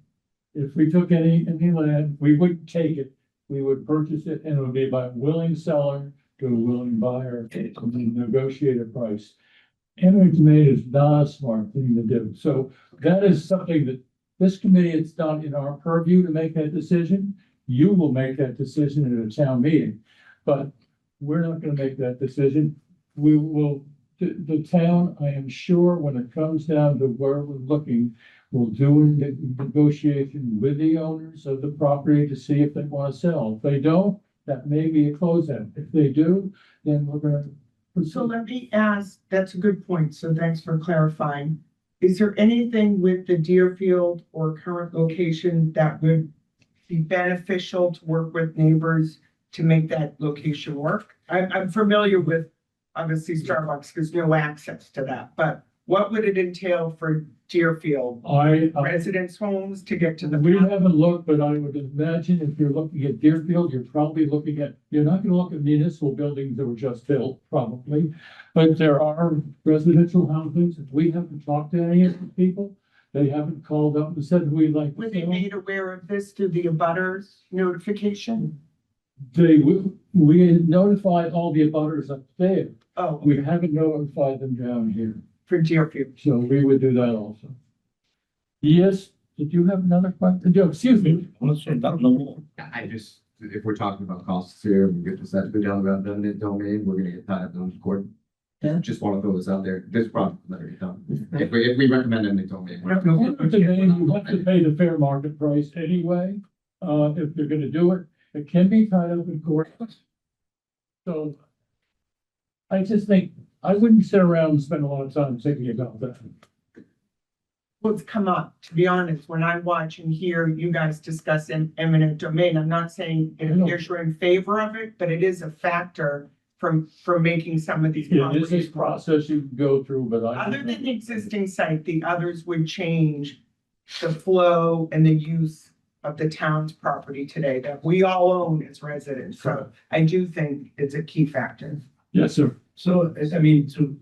we wouldn't take it. We would purchase it and it would be by a willing seller to a willing buyer to negotiate a price. Eminent domain is not a smart thing to do. So that is something that this committee, it's not in our purview to make that decision. You will make that decision at a town meeting, but we're not gonna make that decision. We will, the town, I am sure, when it comes down to where we're looking, will do a negotiation with the owners of the property to see if they wanna sell. If they don't, that may be a closeout. If they do, then we're gonna So pursue. let me ask, that's a good point, so thanks for clarifying. Is there anything with the Deerfield or current location that would be beneficial to work with neighbors to make that location work? I'm familiar with, obviously, Starbucks, there's no access to that, but what would it entail for Deerfield? Residents' homes to get to the. We haven't looked, but I would imagine if you're looking at Deerfield, you're probably looking at, you're not gonna look at municipal buildings that were just built, probably. But there are residential housings. We haven't talked to any of the people. They haven't called up and said, we'd like Were to they sell. made aware of this through the abutters notification? We notified all the abutters up there. Oh, We haven't notified them down here. for Deerfield. So we would do that also. Yes, did you have another question? Excuse me. Let's say down the wall. I just, if we're talking about costs here, we get this, that, go down the eminent domain, we're gonna get tied up in court. Yeah. Just wanna throw this out there, this project, let it done. If we recommend eminent domain. You have to pay the fair market price anyway, if they're gonna do it. It can be tied up in court. So I just think, I wouldn't sit around and spend a lot of time thinking about that. what's come up, to be honest, when I watch and hear you guys discuss eminent domain, I'm not saying it appears you're in favor of it, but it is a factor for making some of these Yeah, this is properties. process you can go through, but I. Other than the existing site, the others would change the flow and the use of the town's property today that we all own as residents. So I do think it's a key factor. Yes, sir. So, I mean, so,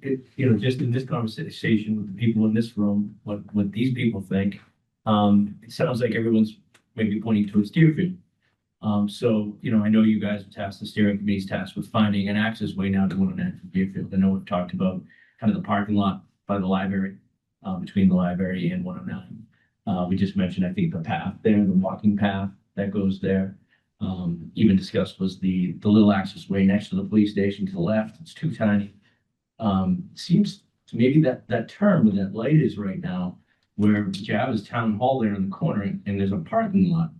just in this conversation with the people in this room, what these people think, it sounds like everyone's maybe pointing towards Deerfield. So, I know you guys are tasked, the steering committee's tasked with finding an access way now to 109 from Deerfield. I know we've talked about kind of the parking lot by the library, between the library and 109. We just mentioned, I think, the path there, the walking path that goes there. Even discussed was the little access way next to the police station to the left. It's too tiny. Seems to maybe that turn where that light is right now, where Java's town hall there in the corner, and there's a parking lot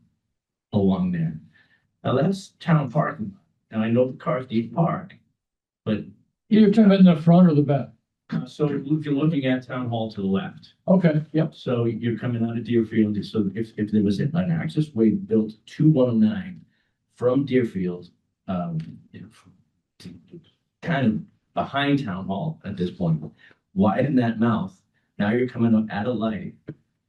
along there. Now that's town parking. Now I know the cars need to park, but You're talking about in the front or the back? so if you're looking at town hall to the left, Okay, yep. so you're coming out of Deerfield. So if there was an access way built to 109 from Deerfield, kind of behind town hall at this point, widen that mouth. Now you're coming up at a light.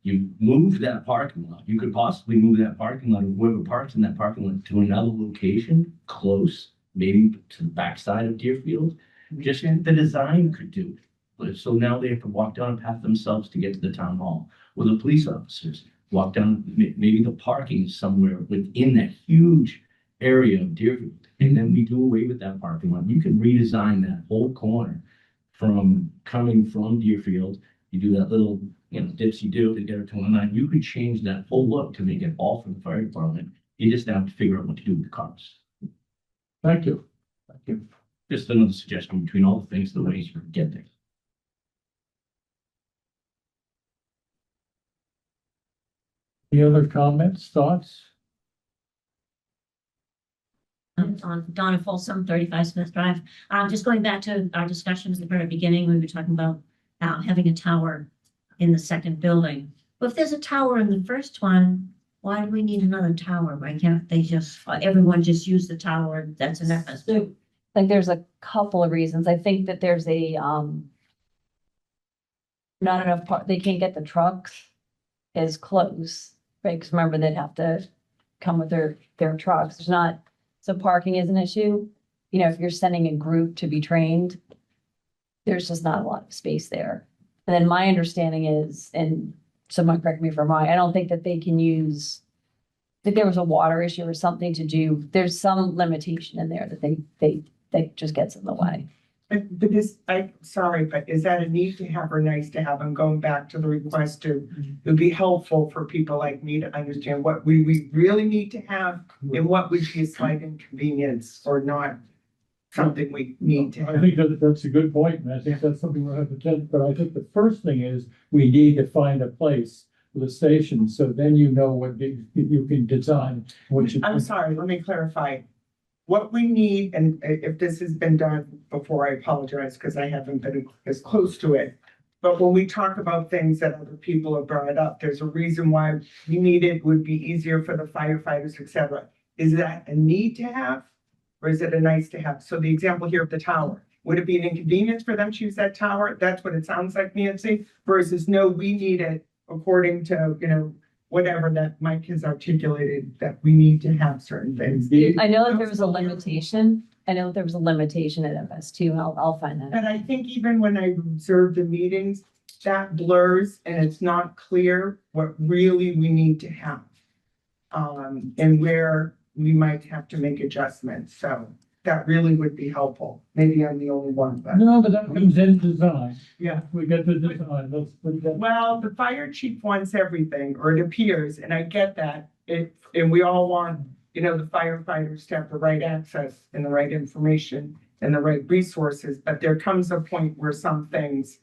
You move that parking lot. You could possibly move that parking lot, or whoever parks in that parking lot, to another location close, maybe to the backside of Deerfield. Just the design could do it. So now they have to walk down a path themselves to get to the town hall, or the police officers walk down. Maybe the parking is somewhere within that huge area of Deerfield, and then we do away with that parking lot. You can redesign that whole corner from coming from Deerfield. You do that little, dipsy do to get her to 109. You could change that whole look to make it all for the fire department. You just have to figure out what to do with the cars. Thank you. Thank you. Just another suggestion between all the things, the ways you can get there. Any other comments, thoughts? On Donna Folsom, 35 Smith Drive. Just going back to our discussions at the very beginning, we were talking about having a tower in the second building. Well, if there's a tower in the first one, why do we need another tower? Why can't they just, everyone just use the tower that's in FS2? So, like, there's a couple of reasons. I think that there's not enough they can't get the trucks as close, right? Because remember, they'd have to come with their trucks. There's not, so parking is an issue. If you're sending a group to be trained, there's just not a lot of space there. And then my understanding is, and someone correct me if I'm wrong, I don't think that they can use, if there was a water issue or something to do, there's some limitation in there that they just gets in the way. Sorry, but is that a need to have or nice to have? I'm going back to the request to, it would be helpful for people like me to understand what we really need to have and what would be a slight inconvenience or not something we need to I have. think that's a good point, and I think that's something we'll have to check, but I think the first thing is we need to find a place for the station, so then what you can design, what you. I'm sorry, let me clarify. What we need, and if this has been done before, I apologize because I haven't been as close to it. But when we talk about things that other people have brought up, there's a reason why we need it, would be easier for the firefighters, et cetera. Is that a need to have? Or is it a nice to have? So the example here of the tower, would it be an inconvenience for them to use that tower? That's what it sounds like, Nancy, versus no, we need it according to, whatever that Mike has articulated, that we need to have certain things. I know that there was a limitation. I know there was a limitation at FS2. I'll find that. And I think even when I observe the meetings, that blurs and it's not clear what really we need to have. And where we might have to make adjustments. So that really would be helpful. Maybe I'm the only one, but. No, but that comes in design. Yeah. We get the design, Well, the fire chief wants everything, or it appears, and I get that. And we all want, the firefighters to have the right access and the right information and the right resources, but there comes a point where some things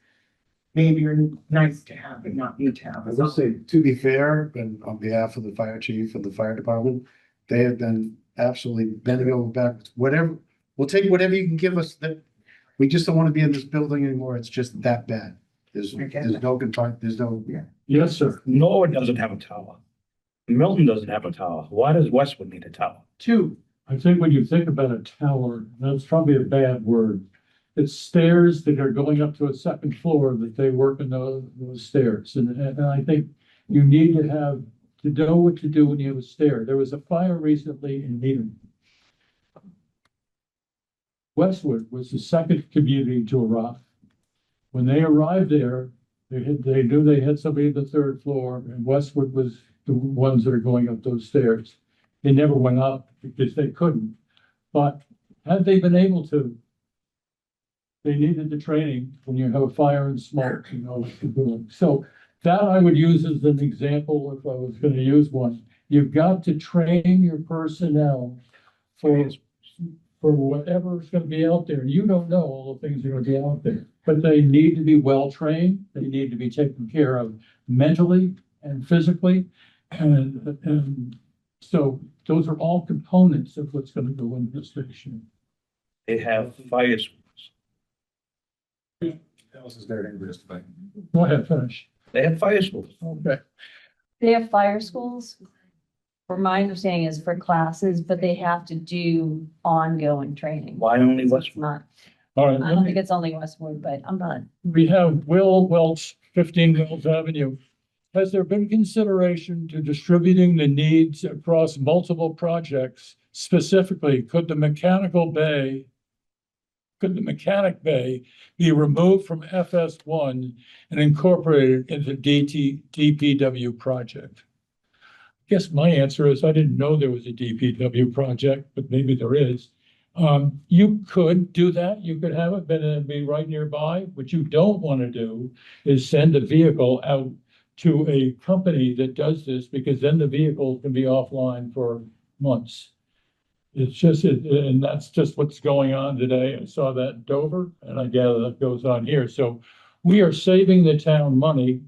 maybe are nice to have and not need to have. I will say, to be fair, and on behalf of the fire chief and the fire department, they have been absolutely bending over backwards. Whatever, we'll take whatever you can give us. That we just don't want to be in this building anymore. It's just that bad. There's no confine, there's no, Yes, sir. Norwood doesn't have a tower. Milton doesn't have a tower. Why does Westwood need a tower? Two, I think when you think about a tower, that's probably a bad word. It's stairs that are going up to a second floor that they work in those stairs. And I think you need to know what to do when you have a stair. There was a fire recently in Needham. Westwood was the second community to arrive. When they arrived there, they knew they had somebody at the third floor, and Westwood was the ones that are going up those stairs. They never went up because they couldn't. But had they been able to, they needed the training when you have a fire and smoke, you know, what to do. So that I would use as an example if I was going to use one. You've got to train your personnel for whatever's going to be out there. You don't know all the things that are going to be out there, but they need to be well trained. They need to be taken care of mentally and physically. And so those are all components of what's going to go in this station. They have fire schools. else is there to invest. Go ahead, finish. They have fire schools. Okay. They have fire schools, from my understanding is for classes, but they have to do ongoing training. Why only So it's Westwood? not, All right. I don't think it's only Westwood, but I'm not. We have Will Welch, 15 Wells Avenue. Has there been consideration to distributing the needs across multiple projects? Specifically, could the mechanic bay be removed from FS1 and incorporated into DPW project? I guess my answer is I didn't know there was a DPW project, but maybe there is. You could do that. You could have it be right nearby. What you don't want to do is send a vehicle out to a company that does this, because then the vehicle can be offline for months. It's just, and that's just what's going on today. I saw that in Dover, and I gather that goes on here. So we are saving the town money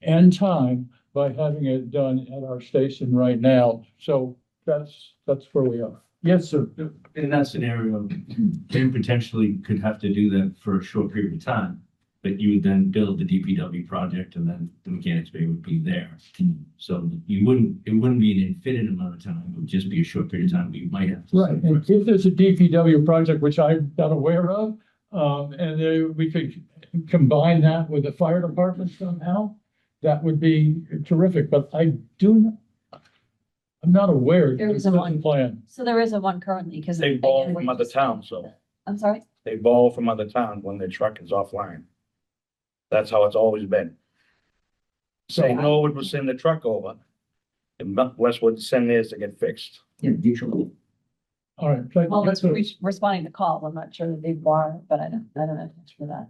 and time by having it done at our station right now. So that's where we are. Yes, sir. In that scenario, they potentially could have to do that for a short period of time, but you would then build the DPW project and then the mechanics bay would be there. So it wouldn't be an infinite amount of time, it would just be a short period of time, but you might have. Right, and if there's a DPW project, which I'm not aware of, and we could combine that with the fire department somehow, that would be terrific, but I'm not aware. There isn't one. Plan. So there isn't one currently, because. They borrow from other towns, so I'm sorry? they borrow from other towns when their truck is offline. That's how it's always been. So Norwood would send the truck over, and Westwood would send theirs to get fixed. Yeah, usually. All right. Well, that's responding to calls. I'm not sure that they borrow, but I don't know for that.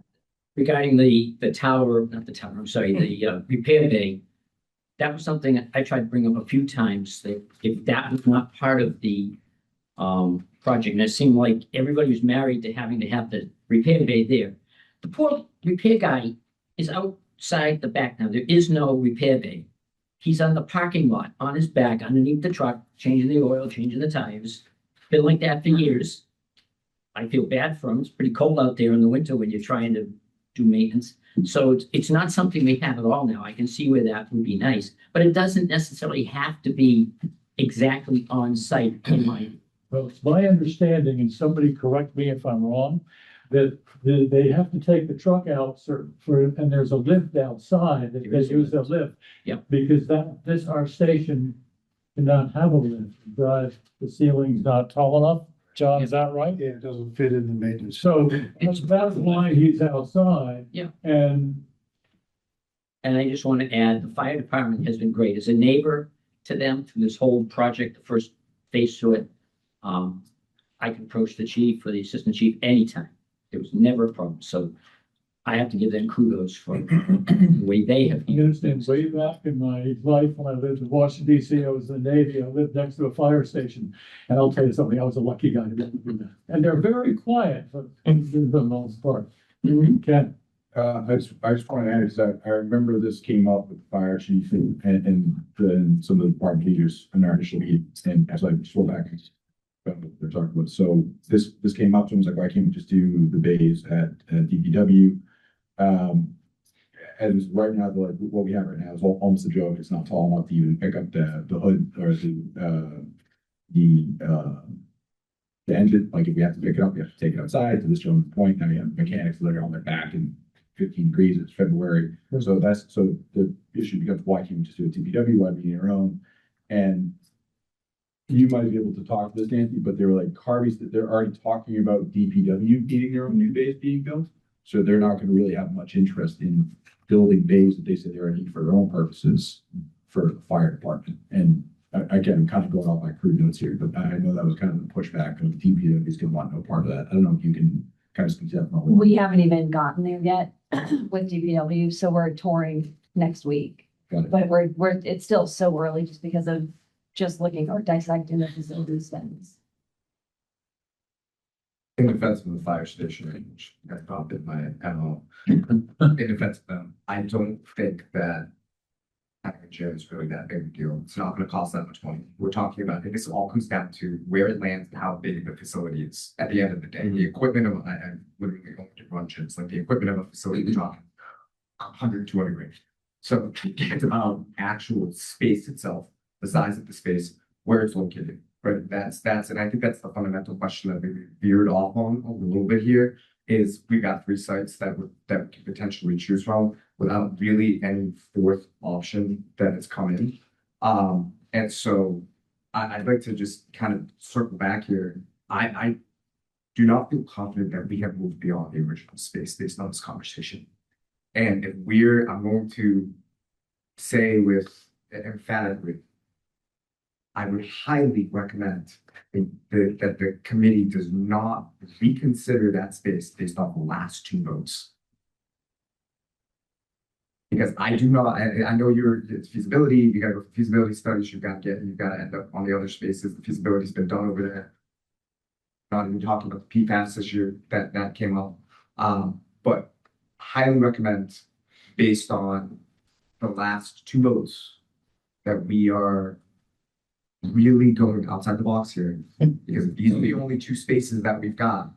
Regarding the tower, not the tower, I'm sorry, the repair bay, that was something I tried to bring up a few times, that if that was not part of the project, and it seemed like everybody was married to having to have the repair bay there. The poor repair guy is outside the back now. There is no repair bay. He's on the parking lot, on his back, underneath the truck, changing the oil, changing the tires. Been like that for years. I feel bad for him. It's pretty cold out there in the winter when you're trying to do maintenance. So it's not something we have at all now. I can see where that would be nice, but it doesn't necessarily have to be exactly on site in my. Well, it's my understanding, and somebody correct me if I'm wrong, that they have to take the truck out and there's a lift outside that they use the lift. Yeah. Because our station cannot have a lift. The ceiling's not tall enough. John, is that right? Yeah, it doesn't fit in the maintenance. So that's why he's outside. Yeah. And I just want to add, the fire department has been great as a neighbor to them through this whole project, the first phase to it. I can approach the chief or the assistant chief anytime. There was never a problem. So I have to give them kudos for the way they have. you understand, way back in my life, when I lived in Washington DC, I was in the Navy, I lived next to a fire station. And I'll tell you something, I was a lucky guy to be able to do that. And they're very quiet for the most part. Ken? I just want to add is that I remember this came up with the fire chief and some of the department leaders in our initial meeting, and as I scroll back, what they're talking about. So this came up to him, was like, why can't we just do the bays at DPW? as right now, like what we have right now is almost a joke. It's not tall enough to even pick up the hood or the engine. Like if we have to pick it up, we have to take it outside to this gentleman's point. Now you have mechanics that are on their back in 15 degrees. It's February. So the issue becomes, why can't we just do a DPW? Why be your own? And you might be able to talk to this, Nancy, but they were like Harvey's that they're already talking about DPW needing their own new base being built. So they're not going to really have much interest in building bays that they say they're need for their own purposes for the fire department. And again, I'm kind of going off my crude notes here, but I know that was kind of the pushback of DPW is going to want no part of that. I don't know if you can kind of speak to that. We haven't even gotten there yet with DPW, so we're touring next week. Got it. But it's still so early just because of just looking or dissecting the facilities things. In defense of the fire station, which I dropped in my MO, in defense of them, I don't think that having a gym is really that big a deal. It's not gonna cost that much money. We're talking about, this all comes down to where it lands and how big the facility is. At the end of the day, the equipment of, I literally going to run gyms, like the equipment of a facility, we're talking 100, 200 grand. So it's about actual space itself, the size of the space, where it's located. Right, that's, and I think that's the fundamental question that we veered off on a little bit here, is we got 3 sites that we can potentially choose from without really any fourth option that has come in. And so I'd like to just kind of circle back here. I do not feel confident that we have moved beyond the original space based on this conversation. And if I'm going to say with emphatically, I would highly recommend that the committee does not reconsider that space based on the last 2 votes. Because I do not, I know it's feasibility, you gotta go for feasibility studies, you've got to end up on the other spaces. The feasibility's been done over there. Not even talking about the PFAS issue that came up. But highly recommend, based on the last 2 votes, that we are really going outside the box here, because if these are the only 2 spaces that we've got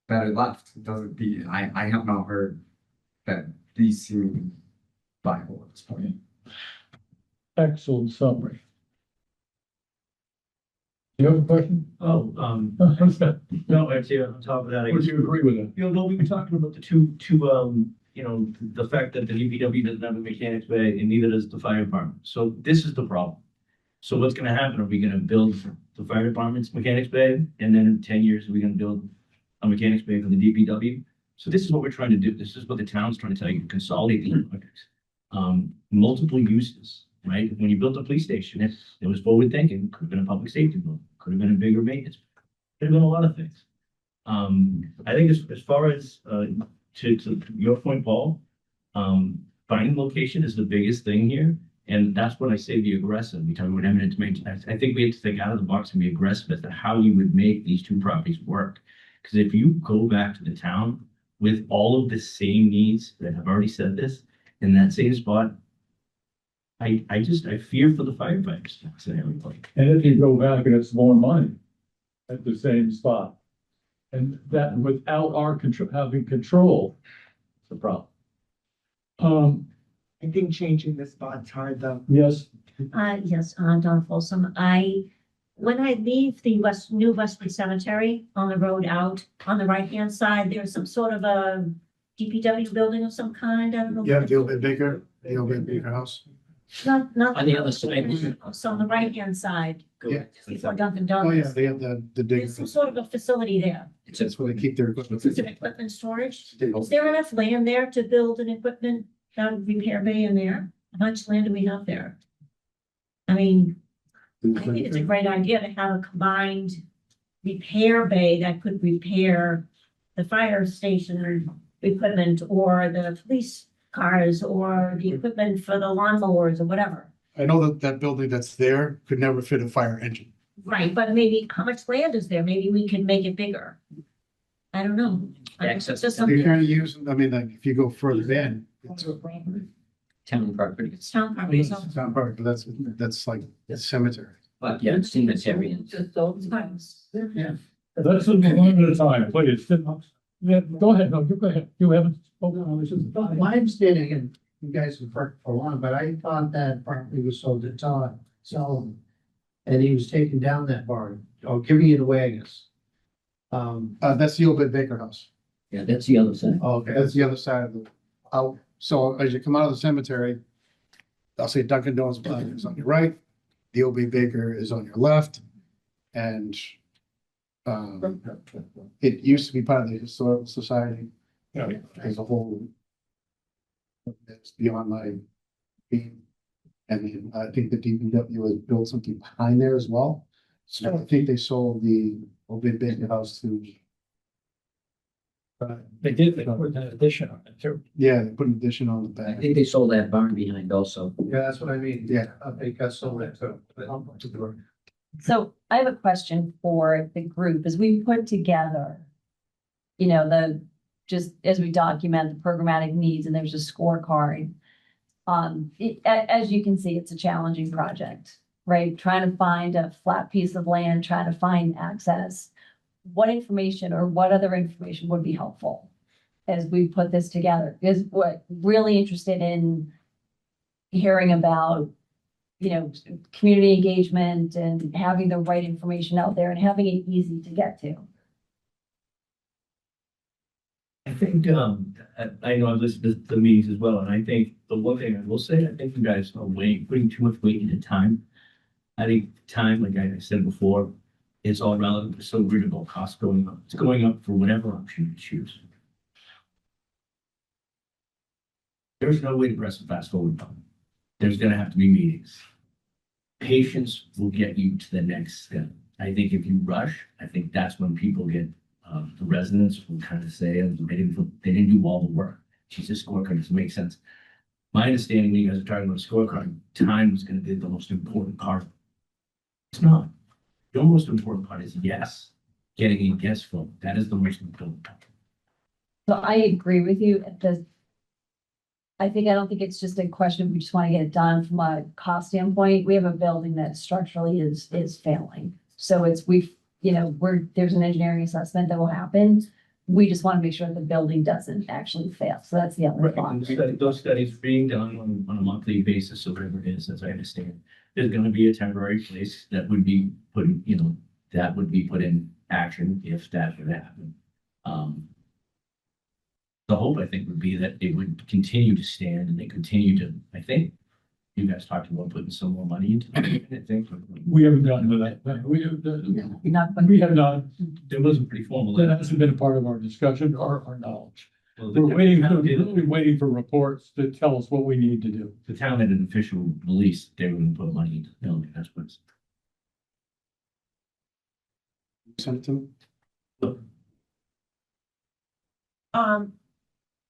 that are left, I have not heard that these seem viable at this point. Excellent summary. Do you have a question? Oh, no, actually, on top of that, I Would guess. you agree with it? You know, we were talking about the two, the fact that the DPW doesn't have a mechanics bay and neither does the fire department. So this is the problem. So what's gonna happen? Are we gonna build the fire department's mechanics bay? And then in 10 years, are we gonna build a mechanics bay for the DPW? So this is what we're trying to do. This is what the town's trying to tell you, consolidate these projects. Multiple uses, right? When you built a police station, it was forward thinking, could have been a public safety building, could have been a bigger maintenance, could have been a lot of things. I think as far as, to your point, Paul, finding location is the biggest thing here. And that's when I say be aggressive. We talk about eminent domain. I think we have to think out of the box and be aggressive as to how you would make these 2 properties work. Because if you go back to the town with all of the same needs that have already said this in that same spot, I fear for the firefighters. And if you go back and it's more money at the same spot, and that without our control, having control, it's a problem. I think changing the spot's hard though. Yes. Yes, Don Folsom. When I leave the new Westwood Cemetery on the road out, on the right-hand side, there's some sort of a DPW building of some kind. I don't know. Yeah, the old bit bigger, house. Not On the other side. So on the right-hand side, Yeah. before Dunkin' Oh, yeah, Donuts. they have the digger. There's some sort of a facility there. That's where they keep their equipment. Is it equipment storage? Is there enough land there to build an equipment repair bay in there? How much land do we have there? I mean, I think it's a great idea to have a combined repair bay that could repair the fire station equipment or the police cars or the equipment for the lawnmowers or whatever. I know that building that's there could never fit a fire engine. Right, but maybe how much land is there? Maybe we can make it bigger. I don't know. Access. Just You're something. trying to use, I mean, like, if you go further in, it's Town property. It's town property, so. not part, but that's like a cemetery. But yeah, cemetery. It's fine. Let's move one at a time, please. Yeah, go ahead, no, you go ahead, you haven't spoken. My understanding, and you guys have worked for long, but I thought that property was sold to Todd Sullivan. And he was taking down that barn, or giving it away, I guess. That's the old Bit Baker house. Yeah, that's the other side. Okay. That's the other side of the, out, so as you come out of the cemetery, I'll say Dunkin' Donuts is on your right, the old Bit Baker is on your left. And it used to be part of the Historical Society. Yeah. As a whole. That's beyond my being. And then I think the DPW has built something behind there as well. So I think they sold the old Bit Baker house to. They did, they put an addition on it too. Yeah, they put an addition on the I back. think they sold that barn behind also. Yeah, that's what I mean. Yeah. They got sold that too. So I have a question for the group, as we put together, you know, just as we document the programmatic needs and there's a scorecard. As you can see, it's a challenging project, right? Trying to find a flat piece of land, trying to find access. What information or what other information would be helpful as we put this together? Because what really interested in hearing about, you know, community engagement and having the right information out there and having it easy to get to. I think, I know I've listened to the meetings as well, and I think the one thing I will say, I think you guys are putting too much weight into time. I think time, like I said before, it's all relative. It's so weird about cost going up. It's going up for whatever option you choose. There's no way to press a fast forward button. There's gonna have to be meetings. Patience will get you to the next step. I think if you rush, I think that's when people get, the residents will kind of say, they didn't do all the work. Jesus, scorecard doesn't make sense. My understanding when you guys are talking about a scorecard, time is gonna be the most important part. It's not. The most important part is yes, getting a yes vote. That is the most important part. So I agree with you. I don't think it's just a question, we just want to get it done from a cost standpoint. We have a building that structurally is failing. So there's an engineering assessment that will happen. We just want to make sure the building doesn't actually fail. So that's the other Right, thought. and those studies are being done on a monthly basis, or whatever it is, as I understand. There's gonna be a temporary place that would be put in, that would be put in action if that would happen. The hope, I think, would be that it would continue to stand and they continue to, I think, you guys talked about putting some more money into it, I think. We haven't gotten to that. We have not, There was a pretty formal. that hasn't been a part of our discussion or our knowledge. Well, We're waiting for reports to tell us what we need to do. The town had an official release, they were gonna put money into the building, that's what's. Send it to me.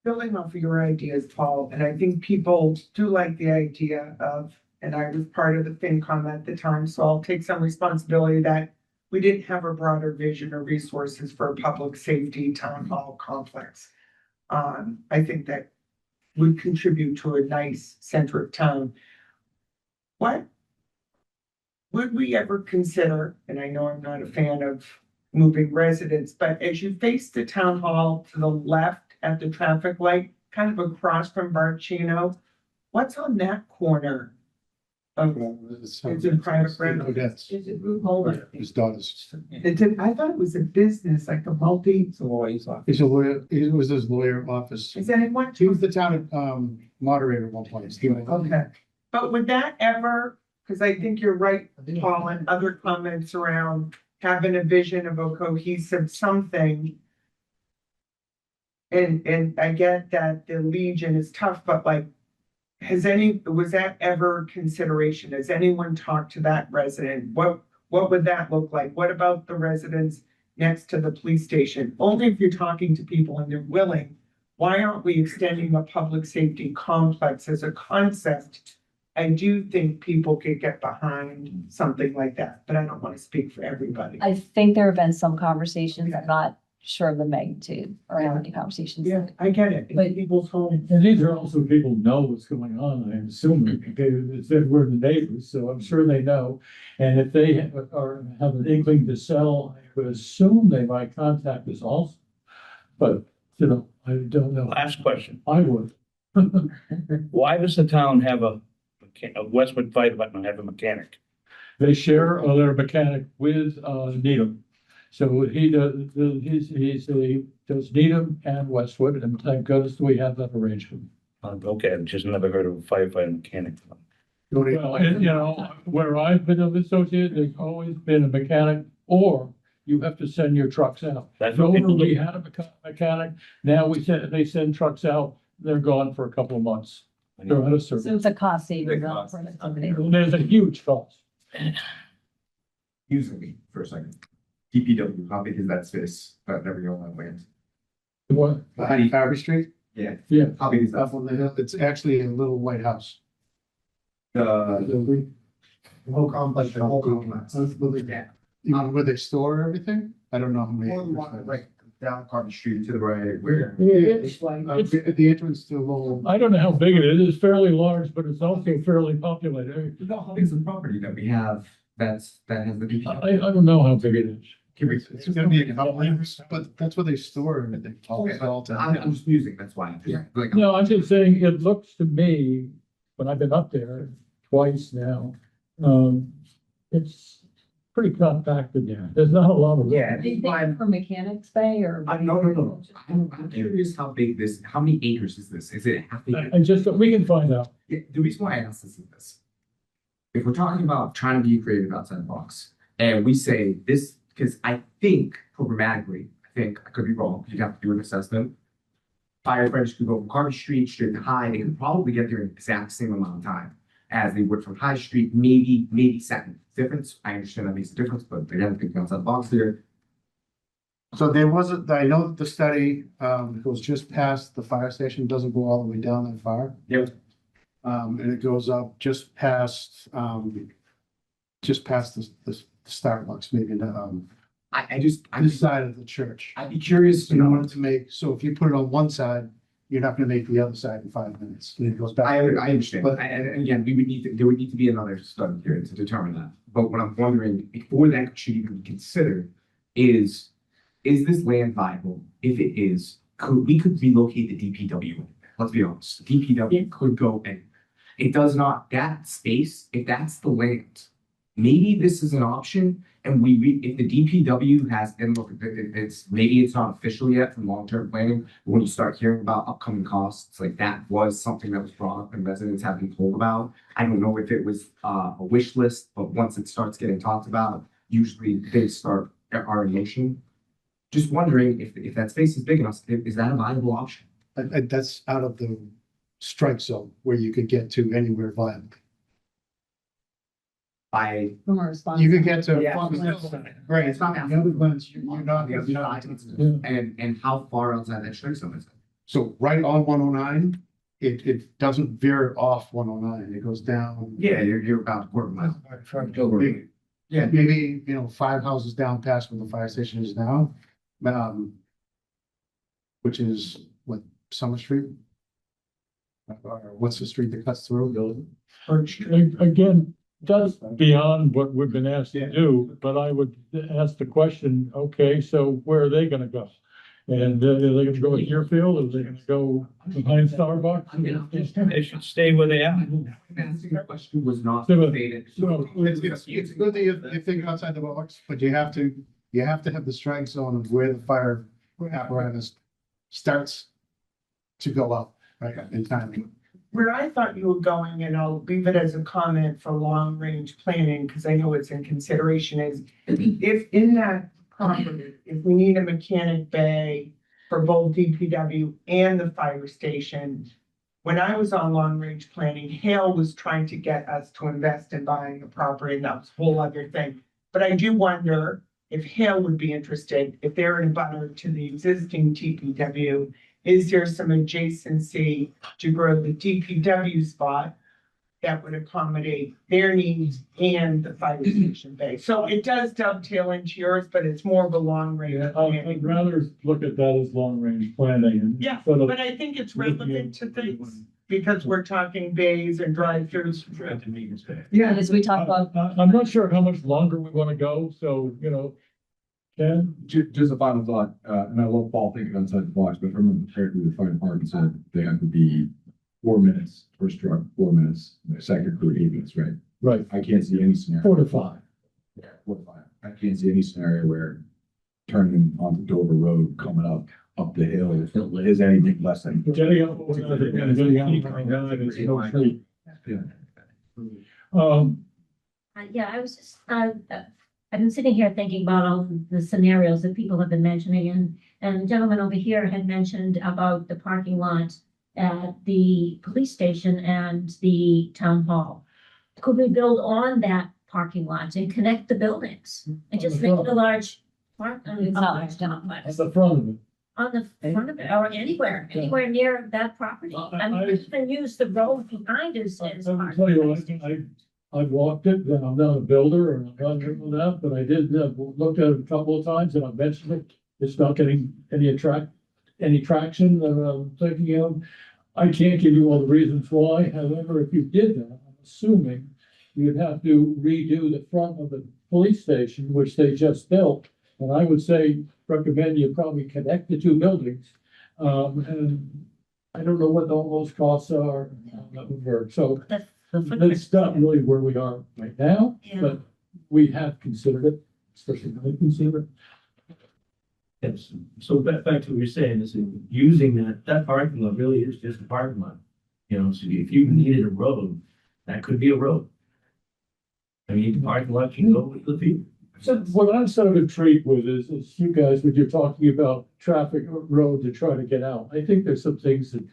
Building off of your ideas, Paul, and I think people do like the idea of, and I was part of the FinCom at the time, so I'll take some responsibility that we didn't have a broader vision or resources for a public safety town hall complex. I think that would contribute to a nice center of town. What would we ever consider, and I know I'm not a fan of moving residents, but as you face the town hall to the left at the traffic light, kind of across from Barcino, what's on that corner? It's in private residence. Is it Route Holman? His daughter's. I thought it was a business, like a multi. He's a lawyer, it was his lawyer office. Is anyone? He was the town moderator at one point. Okay, but would that ever, because I think you're right, Paul, and other comments around having a vision of a cohesive something. And I get that the Legion is tough, but like, was that ever consideration? Has anyone talked to that resident? What would that look like? What about the residents next to the police station? Only if you're talking to people and they're willing. Why aren't we extending a public safety complex as a concept? I do think people could get behind something like that, but I don't want to speak for everybody. I think there have been some conversations. I'm not sure of the magnitude or how many conversations. Yeah, I get it. But People's homes. And these are also people who know what's going on, I assume, we're the neighbors, so I'm sure they know. And if they have an inkling to sell, I would assume they might contact us also. but, you know, I don't know. Last question. I would. Why does the town have a Westwood Fire Department have a mechanic? They share their mechanic with Needham. So he does, he does Needham and Westwood, and thank goodness we have that arrangement. Okay, I've just never heard of a firefighter mechanic. Well, and, you know, where I've been associated, there's always been a mechanic, or you have to send your trucks out. That's what people Normally, do. we had a mechanic, now they send trucks out, they're gone for a couple of months. They're out of service. So it's a cost saving. The cost. for the company. And there's a huge cost. Excuse me for a second. DPW, how big is that space that never go on land? What? Behind Carver Street, Yeah. Yeah. How big is that? up on the hill, it's actually a little white house. The The whole complex, the whole complex. yeah. Even where they store everything, I don't know how many. More than one, like down Carter Street to the right, where? It's, At the entrance to the little, I don't know how big it is, it's fairly large, but it's also fairly populated. How big is the property that we have that has the I don't know how big it is. it's gonna be a couple acres, but that's where they store everything. Okay, All but I'm just musing, that's why. Yeah. Like, No, I'm just saying, it looks to me, when I've been up there twice now, it's pretty compacted. Yeah. There's not a lot of. Yeah. Do you think for mechanics bay or? no. I'm curious how big this, how many acres is this? Is it half acre? I just, we can find out. Yeah, the reason why I ask this is this. If we're talking about trying to be creative outside the box, and we say this, because I think programmatically, I could be wrong, you'd have to do an assessment. Firefighters could go from Carter Street straight to High, they could probably get there in the exact same amount of time as they would from High Street, maybe second difference. I understand that makes a difference, but again, thinking outside the box here. So there wasn't, I know that the study, goes just past the fire station, doesn't go all the way down that far. Yep. And it goes up just past the Starbucks, maybe, I'm this side of the church. I'd be curious to In know. order to make, so if you put it on one side, you're not gonna make the other side in 5 minutes. And it goes back. I understand, But- and again, there would need to be another study here to determine that. But what I'm wondering, before that should even be considered, is this land viable? If it is, we could relocate the DPW. Let's be honest, the DPW could go and it does not, that space, if that's the land, maybe this is an option. And if the DPW has, and look, maybe it's not official yet from long-term planning, but when you start hearing about upcoming costs, like that was something that was brought up and residents have been told about. I don't know if it was a wish list, but once it starts getting talked about, usually they are in motion. Just wondering if that space is big enough, is that a viable option? That's out of the strike zone where you could get to anywhere viable. From a response. You could get to. Yeah. Right, It's not the other ones, you're not. The other you're not- side. And how far outside that strike zone is it? So right on 109, it doesn't veer off 109, it goes down. Yeah, you're about a quarter mile. Maybe- Yeah, maybe, 5 houses down past where the fire station is now. Which is what, Summer Street? Or what's the street that cuts through? Again, that's beyond what we've been asked to do, but I would ask the question, okay, so where are they gonna go? And are they gonna go at Deerfield, or are they gonna go behind Starbucks? They should stay where they are. That question was not So, stated. It's good that you think outside the box, but you have to have the strike zone of where the fire apparatus starts to go up, right, in timing. Where I thought you were going, and I'll leave it as a comment for long-range planning, because I know it's in consideration, is if in that property, if we need a mechanic bay for both DPW and the fire station, when I was on long-range planning, Hale was trying to get us to invest in buying a property, and that was a whole other thing. But I do wonder if Hale would be interested, if they're in a butter to the existing DPW, is there some adjacency to grow the DPW spot that would accommodate their needs and the fire station bay? So it does dovetail into yours, but it's more of a long range. Yeah, I'd rather look at that as long-range planning and. Yeah, sort of but I think it's looking relevant to at- things because we're talking bays and drive-throughs. And as we talk about, I'm not sure how much longer we want to go, so, Ken? Just a final thought, and I love Paul thinking outside the box, but if I remember correctly, the fire department said they have to be 4 minutes first truck, 4 minutes, the second crew 8 minutes, right? Right, I can't see any scenario. 4 to 5. Yeah, 4 to 5. I can't see any scenario where turning onto Dover Road, coming up the hill is anything less than. Getting up over that, and getting out of that is no treat. Yeah. Yeah, I was just, I've been sitting here thinking about all the scenarios that people have been mentioning, and the gentleman over here had mentioned about the parking lot at the police station and the town hall. Could we build on that parking lot and connect the buildings and just make it a large park? It's not large enough, At the front of it. On the front of it, or anywhere near that property. I mean, we can use the road behind us as I will part tell of you, the what, station. I've walked it, and I'm not a builder, and I'm not doing that, but I did, looked at it a couple of times, and I mentioned it. It's not getting any traction that I'm thinking of. I can't give you all the reasons why, however, if you did that, I'm assuming you'd have to redo the front of the police station, which they just built. And I would recommend you probably connect the two buildings. And I don't know what all those costs are, and how that would work, so that's not really where we are right now, Yeah. but we have considered it, especially I consider it. Yes, so back to what you're saying, is using that parking lot really is just a parking lot. You know, so if you needed a road, that could be a road. I mean, the parking lot can go with the people. So what I'm sort of intrigued with is you guys, when you're talking about traffic road to try to get out, I think there's some things that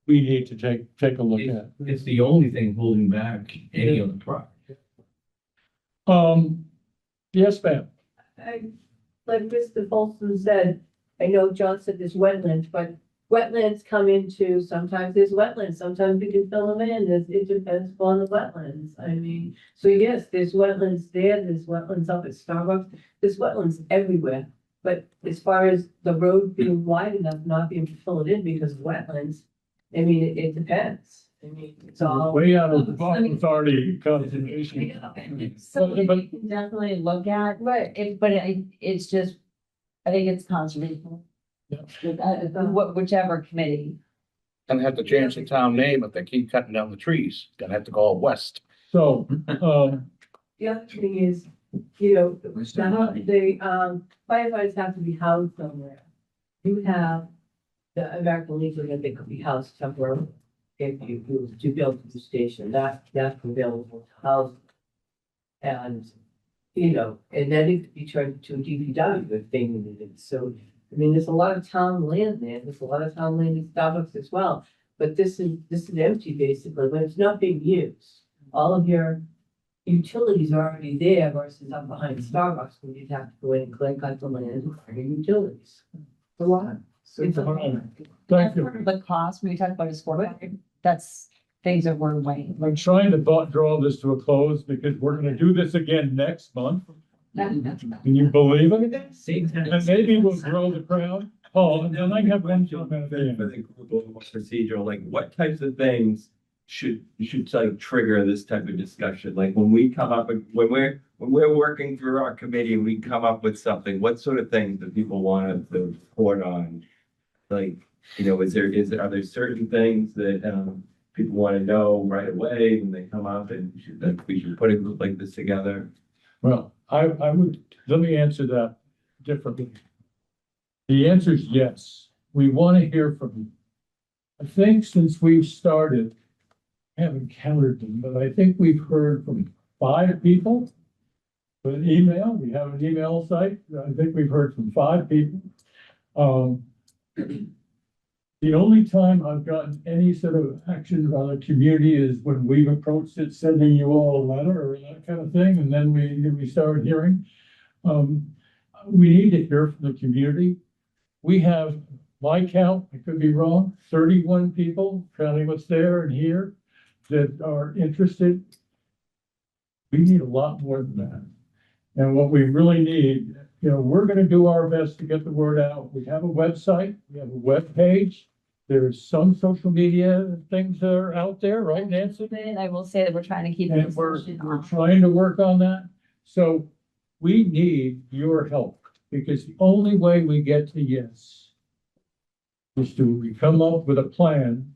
we need to take a look at. It's the only thing holding back any of the project. Yes, ma'am. Like Mr. Folsom said, I know John said there's wetlands, but wetlands come into, sometimes there's wetlands, sometimes we can fill them in, it depends upon the wetlands. I mean, so yes, there's wetlands there, there's wetlands up at Starbucks, there's wetlands everywhere. But as far as the road being wide enough, not being able to fill it in because of wetlands, I mean, it depends. I mean, it's all. Way out of the authority conservation. Something we can definitely look at, Right. it's just, I think it's conservation. Yeah. Whichever committee. Gonna have to change the town name if they keep cutting down the trees. Gonna have to go out west. So, The other thing is, you know, the firefighters have to be housed somewhere. You have the American Legion, that they could be housed temporarily. If you to build the station, that's available to house. And, you know, and then it could be turned to a DPW if they needed it. So, I mean, there's a lot of town land there. There's a lot of town land in Starbucks as well. But this is empty basically, but it's not being used. All of your utilities are already there versus up behind Starbucks, where you'd have to go in and clear cut the land for your utilities. It's a lot. thank That's you. part of the cost, when we talk about a scorecard, that's things that we're weighing. I'm trying to draw this to a close because we're gonna do this again next month. Can you believe it? Same time. And maybe we'll grow the crowd. Oh, and then I have one comment at the For end. the group of procedural, like what types of things should like trigger this type of discussion? Like when we come up, when we're working through our committee and we come up with something, what sort of things do people want us to report on? Like, you know, are there certain things that, people want to know right away when they come up and we should put a group like this together? Well, let me answer that differently. The answer is yes. We want to hear from you. I think since we've started, I haven't counted them, but I think we've heard from 5 people. With an email, we have an email site. I think we've heard from 5 people. The only time I've gotten any sort of action from the community is when we've approached it, sending you all a letter or that kind of thing, and then we started hearing. We need to hear from the community. We have, my count, I could be wrong, 31 people, counting what's there and here, that are interested. We need a lot more than that. And what we really need, you know, we're gonna do our best to get the word out. We have a website, we have a web page. There's some social media things that are out there, right, Nancy? I will say that we're trying to keep. And we're trying to work on that. So we need your help. because the only way we get to yes is to we come up with a plan.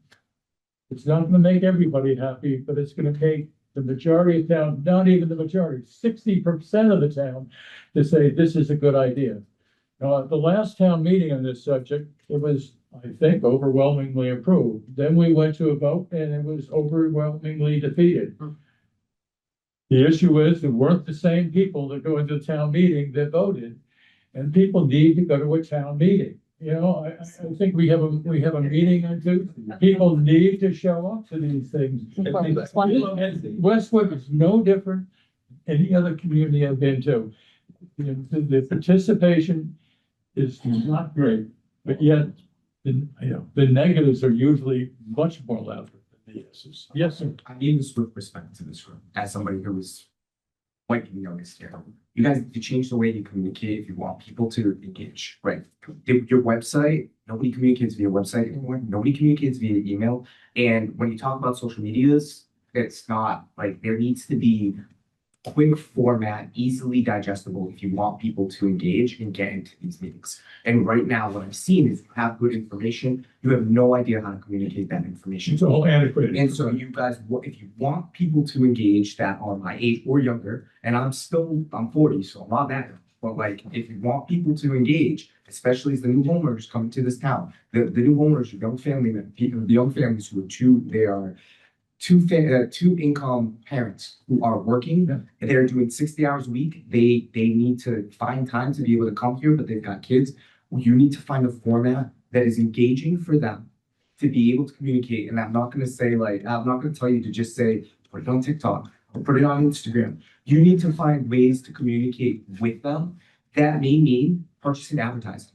It's not gonna make everybody happy, but it's gonna take the majority of town, not even the majority, 60% of the town to say this is a good idea. Now, at the last town meeting on this subject, it was, I think, overwhelmingly approved. Then we went to a vote and it was overwhelmingly defeated. The issue is there weren't the same people that go into the town meeting that voted, and people need to go to a town meeting. You know, I think we have a meeting on Tuesday. People need to show up to these things. And Westwood is no different than any other community I've been to. The participation is not great, but yet the negatives are usually much more louder than the yeses. Yes, sir. I mean this with respect to this room, as somebody who was quite the youngest here. You guys need to change the way you communicate if you want people to engage, right? Your website, nobody communicates via website anymore. Nobody communicates via email. And when you talk about social medias, it's not like there needs to be quick format, easily digestible if you want people to engage and get into these meetings. And right now, what I've seen is you have good information, you have no idea how to communicate that information. It's all antiquated. And so you guys, if you want people to engage that are my age or younger, and I'm 40, so I'm not that young, but like, if you want people to engage, especially as the new homeowners come to this town, the new homeowners, young family, people, the young families who are two income parents who are working, and they're doing 60 hours a week. They need to find time to be able to come here, but they've got kids. You need to find a format that is engaging for them to be able to communicate. And I'm not going to say I'm not going to tell you to just say, put it on TikTok or put it on Instagram. You need to find ways to communicate with them. That may mean purchasing advertising.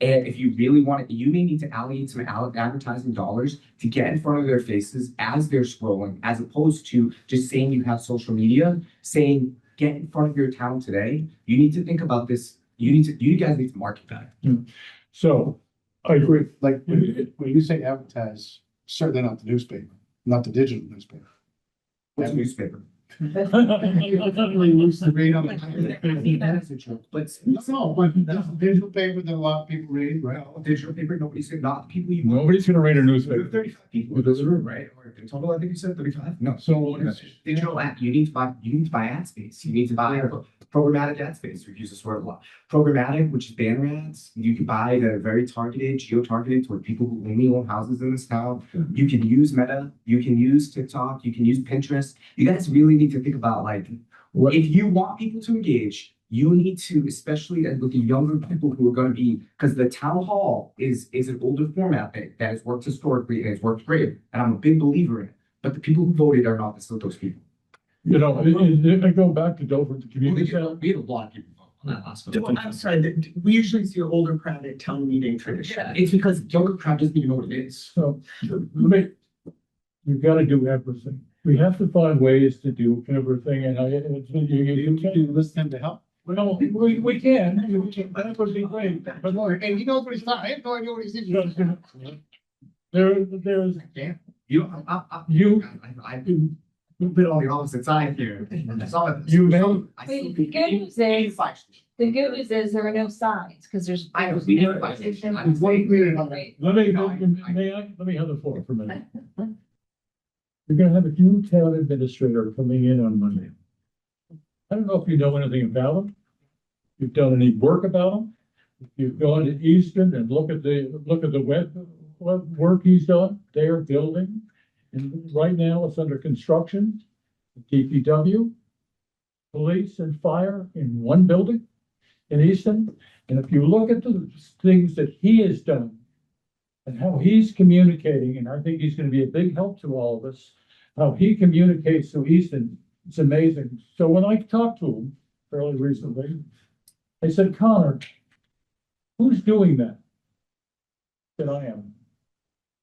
And if you really want it, you may need to allocate some advertising dollars to get in front of their faces as they're scrolling, as opposed to just saying you have social media, saying get in front of your town today. You need to think about this. You guys need to market that. So I agree. Like when you say advertise, certainly not the newspaper, not the digital newspaper. What's a newspaper? Definitely used to read on the. But no, but that's a digital paper that a lot of people read, right? Digital paper, nobody's not people you. Nobody's gonna read a newspaper. 35 people in this room, right? Or in total, I think you said 35. No. So Digital ad, you need to buy ad space. You need to buy programmatic ad space. We use this word a lot. Programmatic, which is banner ads, you can buy the very targeted, geo-targeted toward people who only own houses in this town. You can use Meta, you can use TikTok, you can use Pinterest. You guys really need to think about if you want people to engage, you need to, especially with the younger people who are going to be, because the town hall is an older format that has worked historically and it's worked great, and I'm a big believer in it. But the people who voted are not those people. You know, I go back to Dover, the community center. We had a lot of people on that last Well, I'm sorry, we usually see an older crowd at town meeting tradition. Yeah, it's because younger crowd doesn't even know what it is. So, we've got to do everything. We have to find ways to do everything, and you can listen to help. Well, we can, that would be great, but And he knows what he's not, I have no idea what he's doing. there's, You've been on the opposite side here. You may. The good news is there are no signs, because there's. I know, we never. Let me have the floor for a minute. You're gonna have a new town administrator coming in on Monday. I don't know if you know anything about him. If you've done any work about him. If you've gone to Easton and look at the work he's done, they are building. And right now it's under construction, DPW, police and fire in one building in Easton. And if you look at the things that he has done and how he's communicating, and I think he's going to be a big help to all of us, how he communicates to Easton, it's amazing. So when I talked to him fairly recently, I said, Connor, who's doing that? That I am.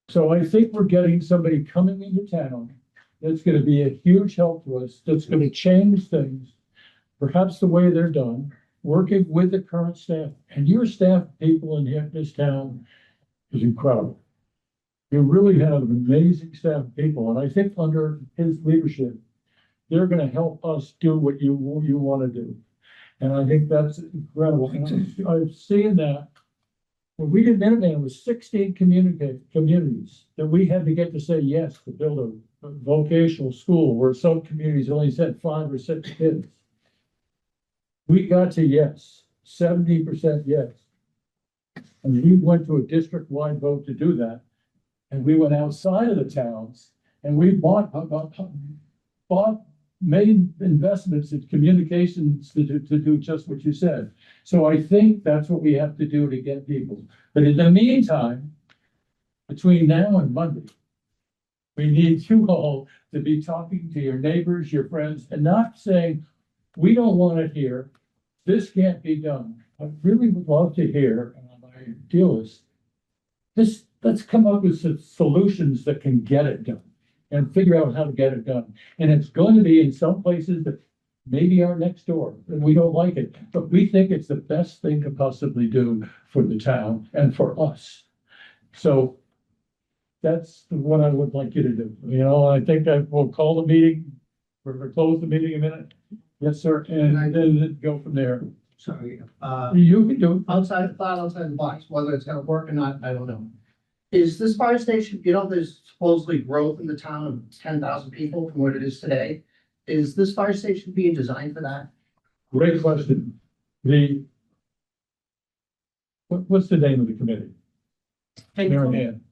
So I think we're getting somebody coming into town that's going to be a huge help to us, that's going to change things, perhaps the way they're done, working with the current staff. And your staff people in this town is incredible. You really have an amazing staff of people, and I think under his leadership, they're going to help us do what you want to do. And I think that's incredible. And I've seen that. When we did Minuteman, it was 16 communities that we had to get to say yes to build a vocational school where some communities only sent 5 or 6 kids. We got to yes, 70% yes. And we went to a district-wide vote to do that. And we went outside of the towns and we made investments in communications to do just what you said. So I think that's what we have to do to get people. But in the meantime, between now and Monday, we need you all to be talking to your neighbors, your friends, and not saying, we don't want it here. This can't be done. I really would love to hear, my idealist, let's come up with some solutions that can get it done and figure out how to get it done. And it's going to be in some places that maybe are next door and we don't like it, but we think it's the best thing to possibly do for the town and for us. So that's what I would like you to do. You know, I think I will call the meeting. We're going to close the meeting in a minute. Yes, sir. And then go from there. Sorry, You can do it. outside the box, whether it's gonna work or not, I don't know. Is this fire station, there's supposedly growth in the town of 10,000 people from what it is today. Is this fire station being designed for that? Great question. What's the name of the committee? Mary Ann.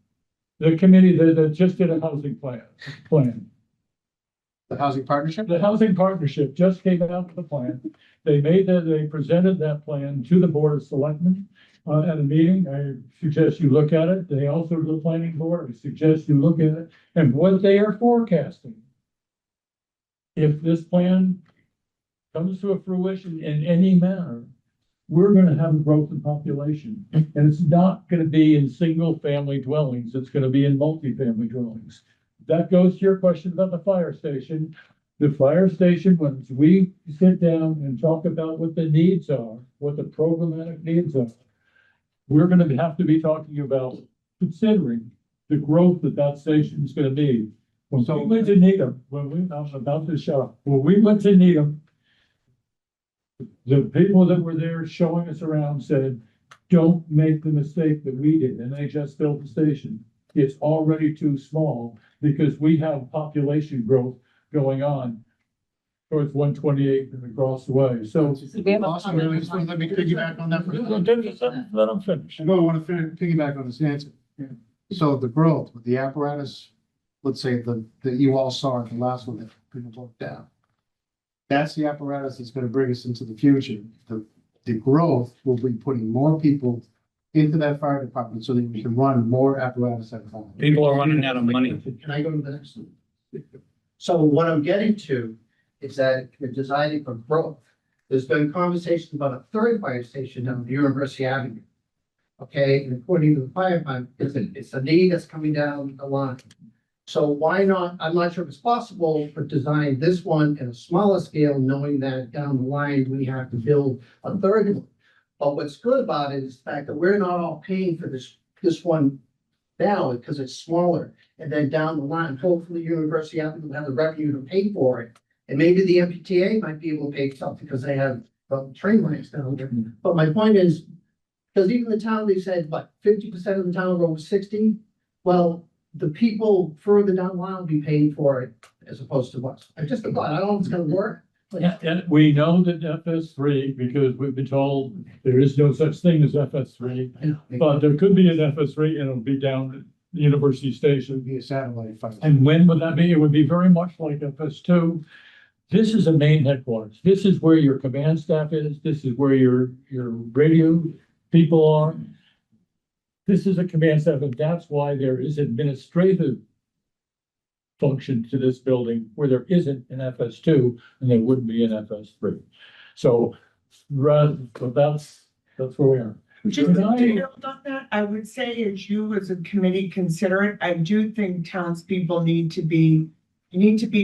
The committee that just did a housing plan. The housing partnership? The housing partnership just came out with a plan. They presented that plan to the Board of Selectmen at a meeting. I suggest you look at it. They also, the planning board, I suggest you look at it and what they are forecasting. If this plan comes to a fruition in any manner, we're going to have a growth in population. And it's not going to be in single family dwellings. It's going to be in multifamily dwellings. That goes to your question about the fire station. The fire station, once we sit down and talk about what the needs are, what the programmatic needs are, we're going to have to be talking about considering the growth that station is going to be. When we went to Needham, I'm about to shut up. When we went to Needham, the people that were there showing us around said, don't make the mistake that we did. And they just built the station. It's already too small because we have population growth going on towards 128 and across the way. So Awesome, really, just let me piggyback on that for a second. let them finish. I want to piggyback on this answer. So the growth with the apparatus, let's say that you all saw at the last one that people broke down. That's the apparatus that's going to bring us into the future. The growth will be putting more people into that fire department so that we can run more apparatus at a time. People are running out of money. Can I go to the next one? So what I'm getting to is that you're designing for growth. There's been conversation about a third fire station down University Avenue. Okay, and according to the fire department, it's a need that's coming down the line. So why not, I'm not sure if it's possible, but design this one at a smaller scale, knowing that down the line, we have to build a third one. But what's good about it is the fact that we're not all paying for this one now because it's smaller. And then down the line, hopefully University Avenue will have the revenue to pay for it. And maybe the MPTA might be able to pay something because they have train lines down there. But my point is, because even the town, they said, what, 50% of the town road was 60? Well, the people further down the line will be paying for it as opposed to us. I just thought, I don't know if it's gonna work. Yeah, and we know that FS3, because we've been told there is no such thing as FS3, but there could be an FS3 and it'll be down at the University Station. Be a satellite fire. And when would that be? It would be very much like FS2. This is a main headquarters. This is where your command staff is. This is where your radio people are. This is a command staff, and that's why there is administrative function to this building where there isn't an FS2 and there wouldn't be an FS3. So that's where we are. Just to build on that, I would say as you as a committee consider it, I do think townspeople need to be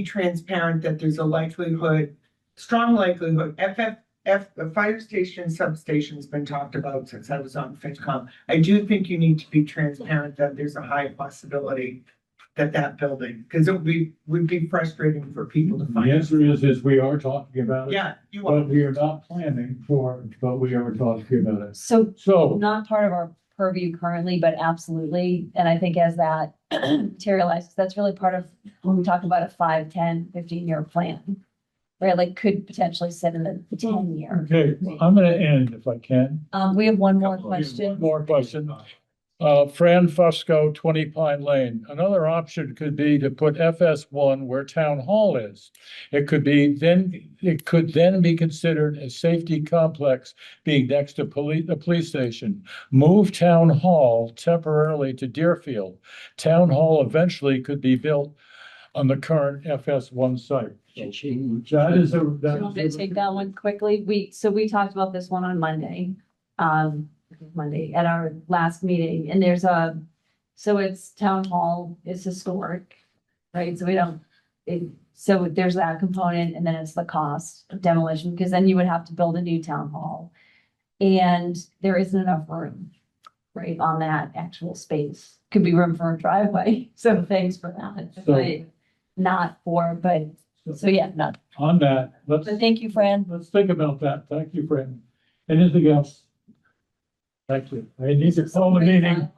transparent that there's a strong likelihood, the fire station substation's been talked about since I was on FinCom. I do think you need to be transparent that there's a high possibility that building, because it would be frustrating for people to The find. answer is we are talking about it. Yeah, you are. But we are not planning for, it, but we are talking about it. So So, not part of our purview currently, but absolutely. And I think as that materializes, that's really part of when we talk about a 5, 10, 15-year plan. Right, like could potentially sit in the 10-year. okay, I'm gonna end if I can. We have one more One question. more question. Fran Fusco, 20 Pine Lane. Another option could be to put FS1 where Town Hall is. It could then be considered a safety complex being next to the police station. Move Town Hall temporarily to Deerfield. Town Hall eventually could be built on the current FS1 site. That is a. Do you want me to take that one quickly? We talked about this one on Monday. Monday at our last meeting, and so it's Town Hall is historic, right? So there's that component, and then it's the cost of demolition, because then you would have to build a new town hall. And there isn't enough room, right, on that actual space. Could be room for a driveway, so thanks for that, but not for, so yeah, not. On that, But thank you, Fran. let's think about that. Thank you, Fran. Anything else? Thank you. I need to close the meeting.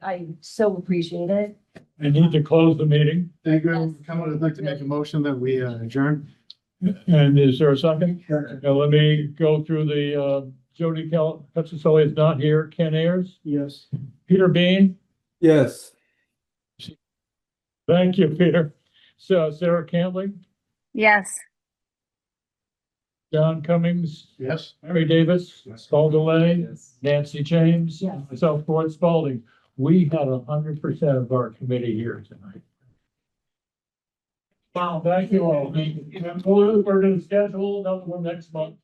I so appreciate it. I need to close the meeting. Thank you everyone for coming. I'd like to make a motion that we adjourn. And is there a second? Now, let me go through the, Jody Petroselli is not here. Ken Ayers? Yes. Peter Bean? Yes. Thank you, Peter. So Sarah Cantley? Yes. John Cummings? Yes? Mary Davis? Paul Delay? Nancy James? Yes. Myself, Ford Spalding. We had 100% of our committee here tonight. Wow. Thank you all. We're going to schedule another one next month.